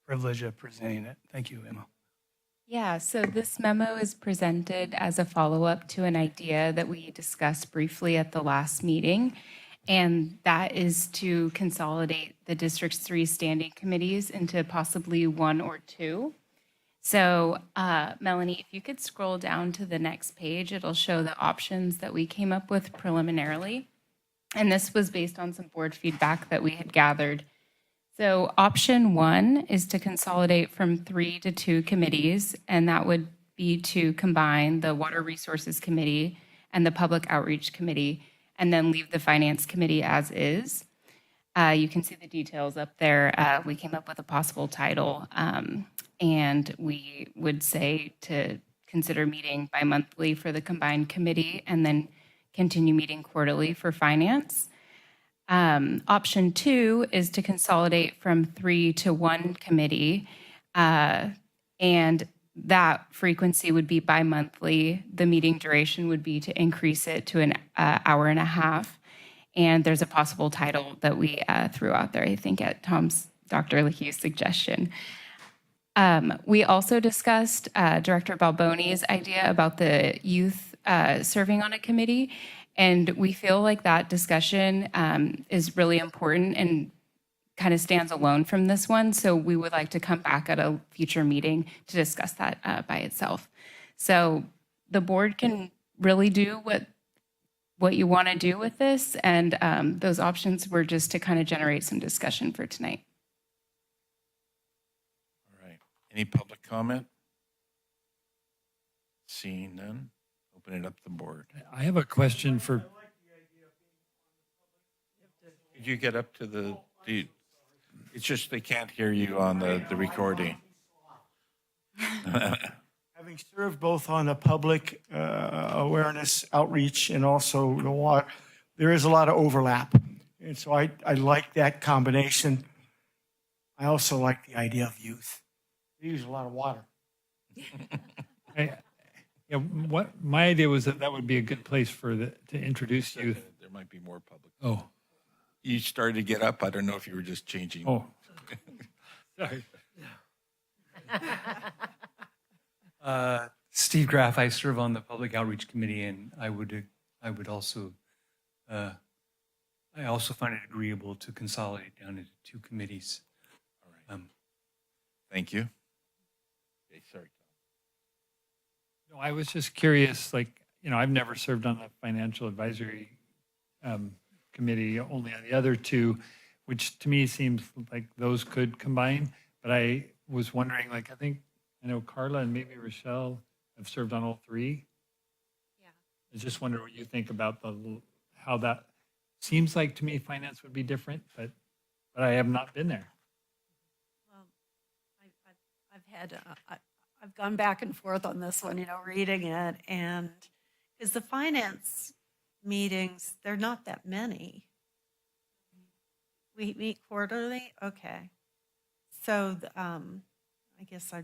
privilege of presenting it. Thank you, Emma. Yeah, so this memo is presented as a follow-up to an idea that we discussed briefly at the last meeting, and that is to consolidate the district's 3 standing committees into possibly 1 or 2. So, Melanie, if you could scroll down to the next page, it'll show the options that we came up with preliminarily. And this was based on some board feedback that we had gathered. So option 1 is to consolidate from 3 to 2 committees, and that would be to combine the Water Resources Committee and the Public Outreach Committee, and then leave the Finance Committee as is. You can see the details up there. We came up with a possible title, and we would say to consider meeting bi-monthly for the combined committee and then continue meeting quarterly for finance. Option 2 is to consolidate from 3 to 1 committee, and that frequency would be bi-monthly. The meeting duration would be to increase it to an hour and a half. And there's a possible title that we threw out there, I think, at Dr. LaHue's suggestion. We also discussed Director Balboni's idea about the youth serving on a committee, and we feel like that discussion is really important and kind of stands alone from this one, so we would like to come back at a future meeting to discuss that by itself. So the board can really do what you want to do with this, and those options were just to kind of generate some discussion for tonight. All right. Any public comment? Seeing none, open it up to the board. I have a question for, Could you get up to the it's just they can't hear you on the recording. Having served both on the public awareness outreach and also the water, there is a lot of overlap. And so I like that combination. I also like the idea of youth. They use a lot of water. what my idea was that would be a good place to introduce youth. There might be more public. Oh, You started to get up. I don't know if you were just changing. oh, sorry. Steve Graff, I serve on the Public Outreach Committee, and I would also, I also find it agreeable to consolidate down into 2 committees. All right. Thank you. Okay, sorry. No, I was just curious, I've never served on the Financial Advisory Committee, only on the other 2, which to me seems like those could combine. But I was wondering, I know Carla and maybe Rochelle have served on all 3. Yeah. I just wonder what you think about how that seems like to me. Finance would be different, but I have not been there. Well, I've gone back and forth on this one, reading it, and because the finance meetings, they're not that many. We meet quarterly? Okay. So I guess I'm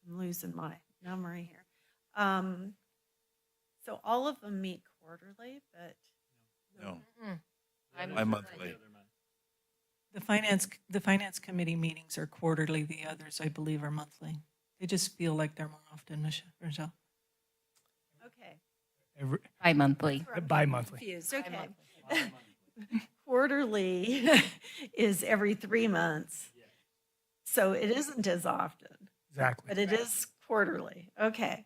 losing my memory here. So all of them meet quarterly, but No. Bi-monthly. The finance committee meetings are quarterly. The others, I believe, are monthly. They just feel like they're more often, Michelle. Okay. Bi-monthly. Bi-monthly. Confused, okay. Quarterly is every 3 months. So it isn't as often. Exactly. But it is quarterly. Okay.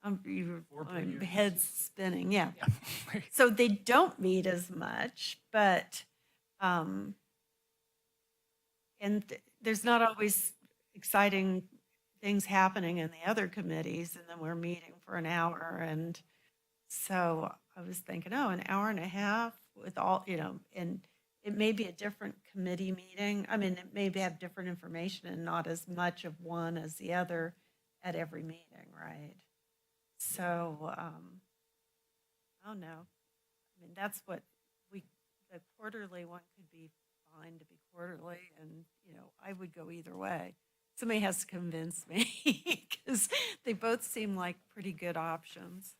My head's spinning, yeah. So they don't meet as much, but, and there's not always exciting things happening in the other committees, and then we're meeting for an hour. And so I was thinking, oh, an hour and a half with all, and it may be a different committee meeting. I mean, it may have different information and not as much of one as the other at every meeting, right? So, oh no. I mean, that's what the quarterly one could be fine to be quarterly, and, I would go either way. Somebody has to convince me because they both seem like pretty good options.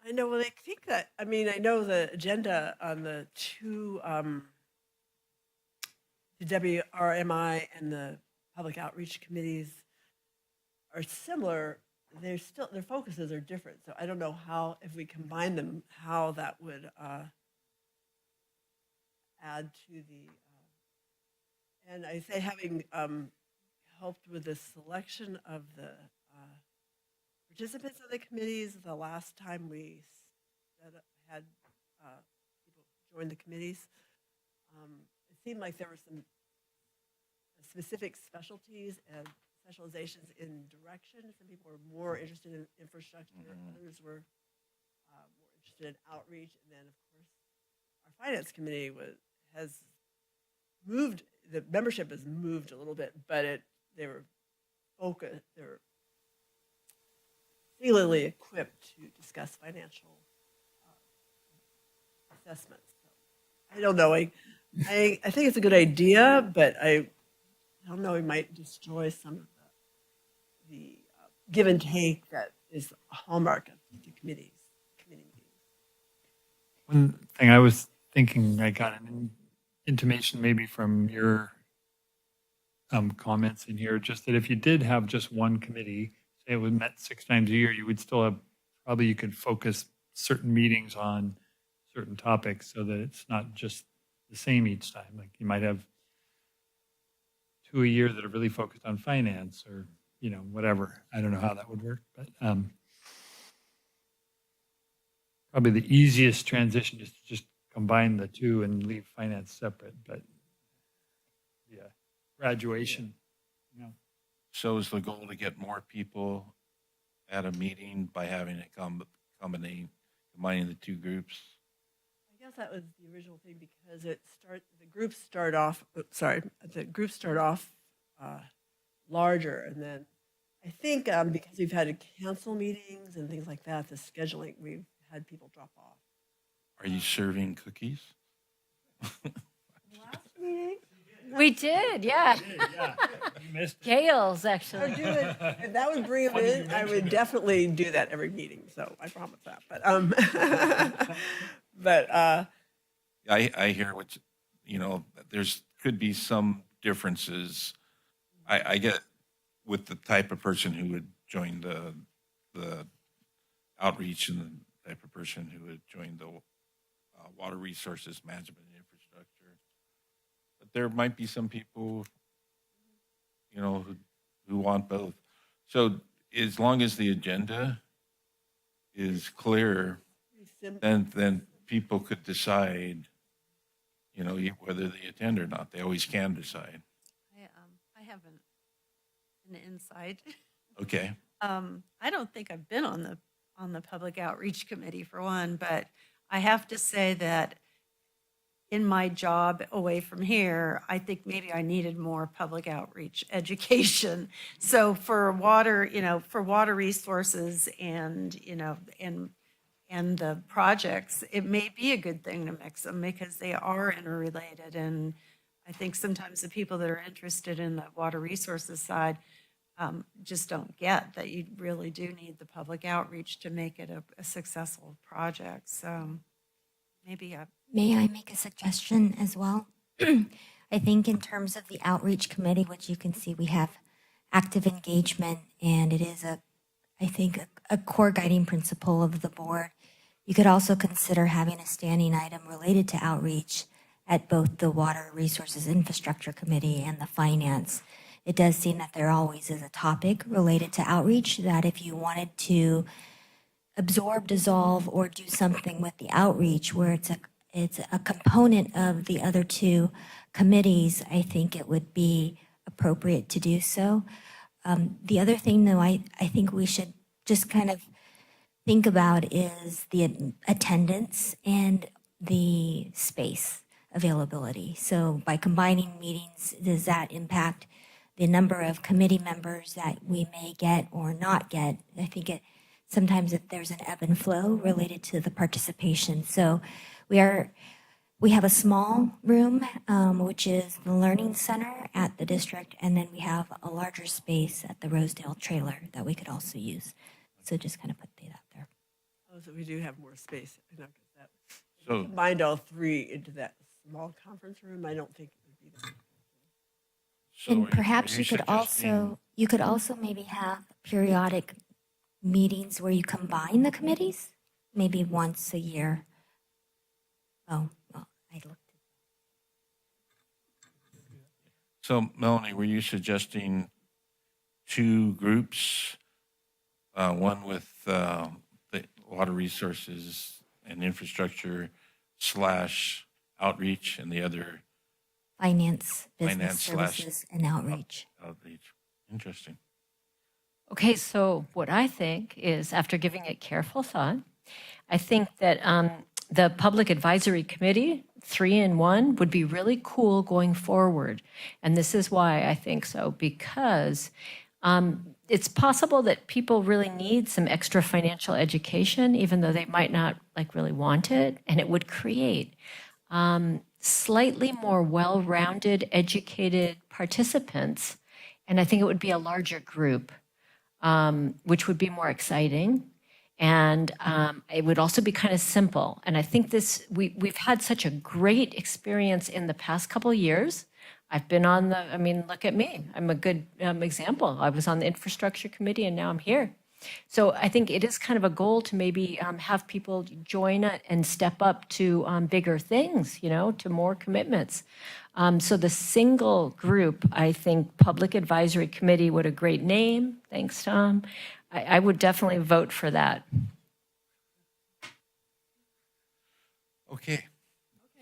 I know, well, I think that, I know the agenda on the two, the WRMI and the public outreach committees are similar. Their focuses are different. So I don't know how, if we combine them, how that would add to the, and I say having helped with the selection of the participants of the committees the last time we had people join the committees, it seemed like there were some specific specialties and specializations in direction. Some people were more interested in infrastructure, others were more interested in outreach, and then, of course, our finance committee has moved. The membership has moved a little bit, but they were focused. They were singularly equipped to discuss financial assessments. So, I don't know. I think it's a good idea, but I don't know. We might destroy some of the give and take that is a hallmark of the committee meetings. One thing I was thinking, I got an intimation maybe from your comments in here, just that if you did have just one committee, say it was met 6 times a year, you would still have, probably you could focus certain meetings on certain topics so that it's not just the same each time. Like you might have 2 a year that are really focused on finance or, whatever. I don't know how that would work, but probably the easiest transition is to just combine the two and leave finance separate, but yeah, graduation. So is the goal to get more people at a meeting by having it combining the two groups? I guess that was the original thing because the groups start off larger, and then I think because we've had to cancel meetings and things like that, the scheduling, we've had people drop off. Are you serving cookies? Last meeting? We did, yeah. You missed it. Gales, actually. If that would bring them in, I would definitely do that every meeting. So I promise that. But I hear what there's could be some differences. I get with the type of person who would join the outreach and the type of person who would join the water resources management and infrastructure. But there might be some people, who want both. So as long as the agenda is clear, then people could decide, whether they attend or not. They always can decide. I have an insight. Okay. I don't think I've been on the public outreach committee for one, but I have to say that in my job away from here, I think maybe I needed more public outreach education. So for water, for water resources and the projects, it may be a good thing to mix them because they are interrelated. And I think sometimes the people that are interested in the water resources side just don't get that you really do need the public outreach to make it a successful project. So maybe May I make a suggestion as well? I think in terms of the outreach committee, which you can see we have active engagement, and it is a I think, a core guiding principle of the board. You could also consider having a standing item related to outreach at both the Water Resources Infrastructure Committee and the Finance. It does seem that there always is a topic related to outreach that if you wanted to absorb, dissolve, or do something with the outreach where it's a component of the other two committees, I think it would be appropriate to do so. The other thing, though, I think we should just kind of think about is the attendance and the space availability. So by combining meetings, does that impact the number of committee members that we may get or not get? I think sometimes there's an ebb and flow related to the participation. So we have a small room, which is the Learning Center at the district, and then we have a larger space at the Rosedale trailer that we could also use. So just kind of put that out there. Oh, so we do have more space. I know, 'cause that, So- combined all three into that small conference room, I don't think it would be that. So And are perhaps are you could also maybe have periodic meetings where you combine the committees, maybe once a year. Oh, well, I looked. So Melanie, were you suggesting two groups? One with the water resources and infrastructure / outreach, and the other Finance, business Finance / services, and outreach. outreach. Interesting. Okay, so what I think is, after giving it careful thought, I think that the Public Advisory Committee, 3-in-1, would be really cool going forward. And this is why I think so, because it's possible that people really need some extra financial education, even though they might not really want it, and it would create slightly more well-rounded, educated participants. And I think it would be a larger group, which would be more exciting. And it would also be kind of simple. And I think we've had such a great experience in the past couple of years. I've been on look at me. I'm a good example. I was on the infrastructure committee and now I'm here. So I think it is kind of a goal to maybe have people join and step up to bigger things, to more commitments. So the single group, I think Public Advisory Committee, what a great name. Thanks, Tom. I would definitely vote for that. Okay.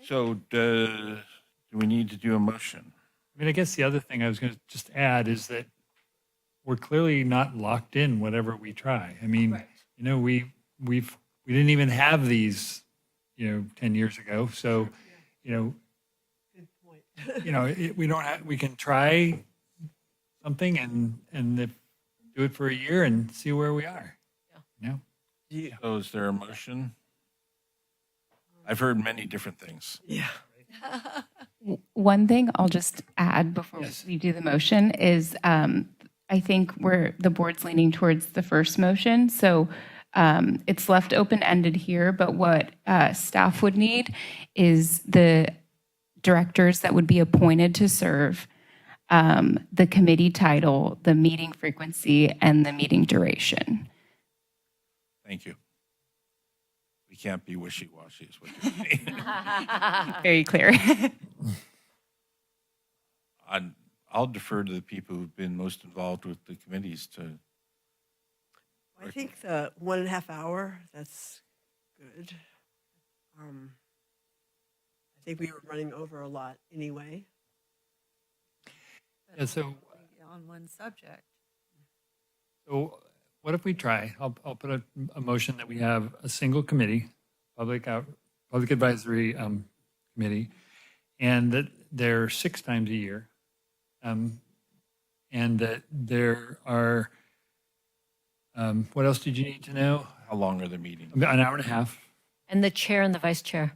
So do we need to do a motion? I mean, I guess the other thing I was going to just add is that we're clearly not locked in whatever we try. I mean, we didn't even have these, 10 years ago. So, Good point. we can try something and do it for a year and see where we are. Yeah. So is there a motion? I've heard many different things. Yeah. One thing I'll just add before we do the motion is I think the board's leaning towards the first motion. So it's left open-ended here, but what staff would need is the directors that would be appointed to serve, the committee title, the meeting frequency, and the meeting duration. Thank you. We can't be wishy-washy is what you're saying. Very clear. I'll defer to the people who've been most involved with the committees to. I think the 1.5 hour, that's good. I think we were running over a lot anyway. Yeah, so On one subject. So what if we try? I'll put a motion that we have a single committee, public advisory committee, and that they're 6 times a year, and that there are. What else did you need to know? How long are the meetings? An hour and a half, And the chair and the vice chair.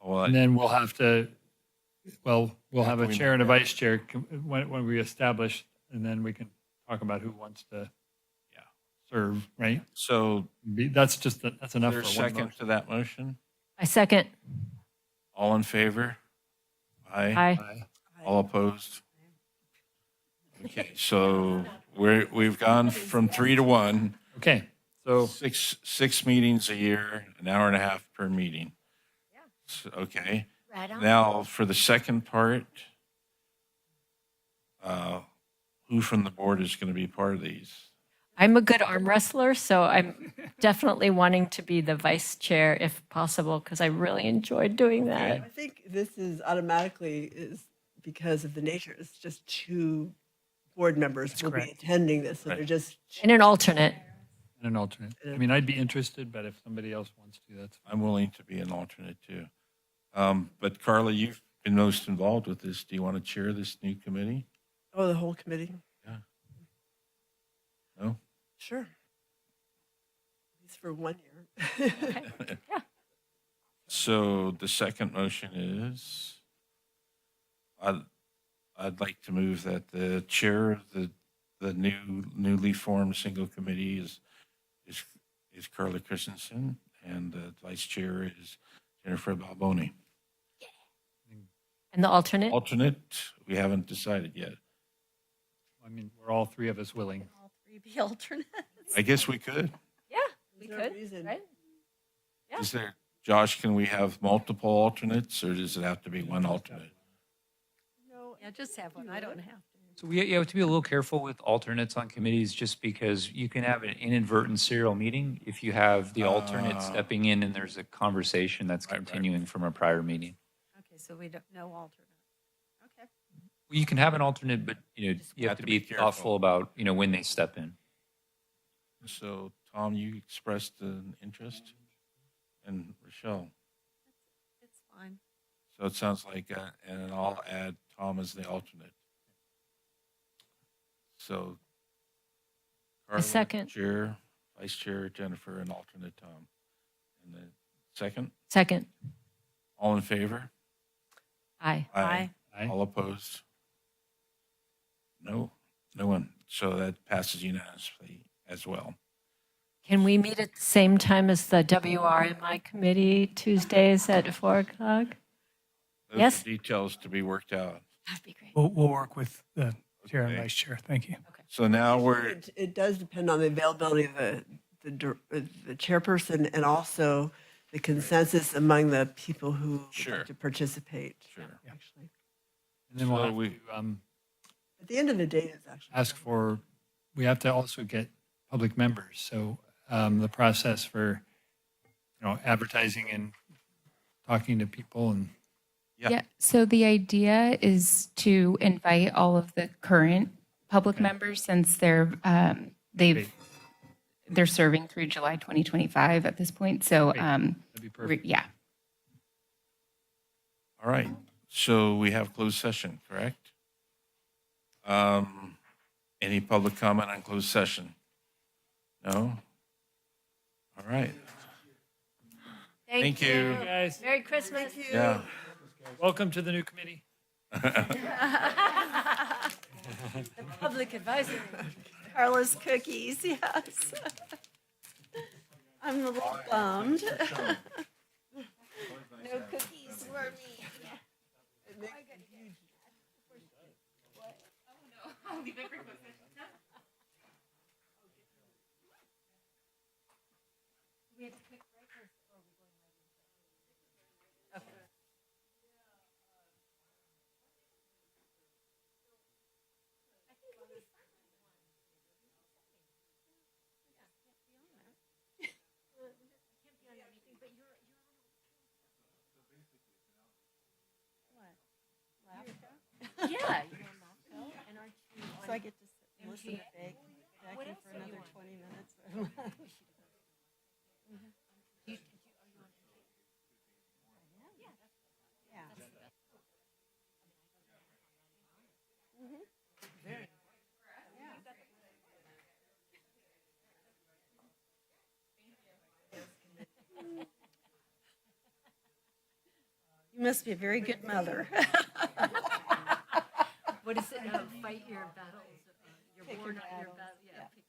Well, and then we'll have to. Well, we'll have a we chair and a know that? vice chair when we establish, and then we can talk about who wants to. Serve, right? So That's enough there's for one second motion. to that motion? I second. All in favor? Aye. Aye. Aye. All opposed? Okay, so we've gone from 3 to 1. Okay, so Six meetings a year, an hour and a half per meeting. Okay. Right on. Now, for the second part, who from the board is going to be part of these? I'm a good arm wrestler, so I'm definitely wanting to be the vice chair if possible, because I really enjoyed doing that. I think this is automatically is because of the nature. It's just 2 board members will be correct. attending this, so they're just. And an alternate. and an alternate. I mean, I'd be interested, but if somebody else wants to, that's fine. I'm willing to be an alternate too. But Carla, you've been most involved with this. Do you want to chair this new committee? Oh, the whole committee? Yeah. No? Sure. At least for 1 year. So the second motion is, I'd like to move that the chair of the newly formed single committee is Carla Christensen, and the vice chair is Jennifer Balboni. And the alternate? Alternate, we haven't decided yet. I mean, we're all 3 of us willing. All 3 be alternates. I guess we could. Yeah, we there a could, reason? right? Yeah. Is there, Josh, can we have multiple alternates, or does it have to be one alternate? No, yeah, just have one. I don't have to. So we have to be a little careful with alternates on committees, just because you can have an inadvertent serial meeting if you have the alternate stepping in and there's a conversation that's continuing from a prior meeting. Okay, so we don't, no alternate. Okay. Well, you can have an alternate, but you have to be thoughtful about when they step in. So, Tom, you expressed an interest, and Rochelle. It's fine. So it sounds like, and I'll add Tom as the alternate. So, Carla, second. Chair, Vice Chair Jennifer, and alternate Tom. And the second, Second. all in favor? Aye. Aye. Aye. All opposed? No, no one. So that passes unanimously as well. Can we meet at the same time as the WRMI committee Tuesdays at 4 o'clock? Those Yes. are details to be worked out. That'd be great. We'll work with the chair and Okay. vice chair. Thank you. So now we're, It does depend on the availability of the chairperson and also the consensus among the people who would Sure. like to participate. Sure. Actually, And then we'll So have we- to at the end of the day, it's actually. ask for, we have to also get public members. So the process for, advertising and talking to people and Yeah. So the idea is to invite all of the current public members, since they're serving through July 2025 at this point. So that'd be perfect. yeah. all right. So we have closed session, correct? Any public comment on closed session? No? All right. Thank you. Guys, Merry Christmas. Yeah. welcome to the new committee. The public advisory. Carla's cookies, yes. I'm a little bummed. No cookies for me. Yeah. So I get to sit and listen to Becky for another 20 minutes. Yeah. You must be a very good mother. What is it? Fight your battles. Your Pick war, your not your battles. battle. Yeah.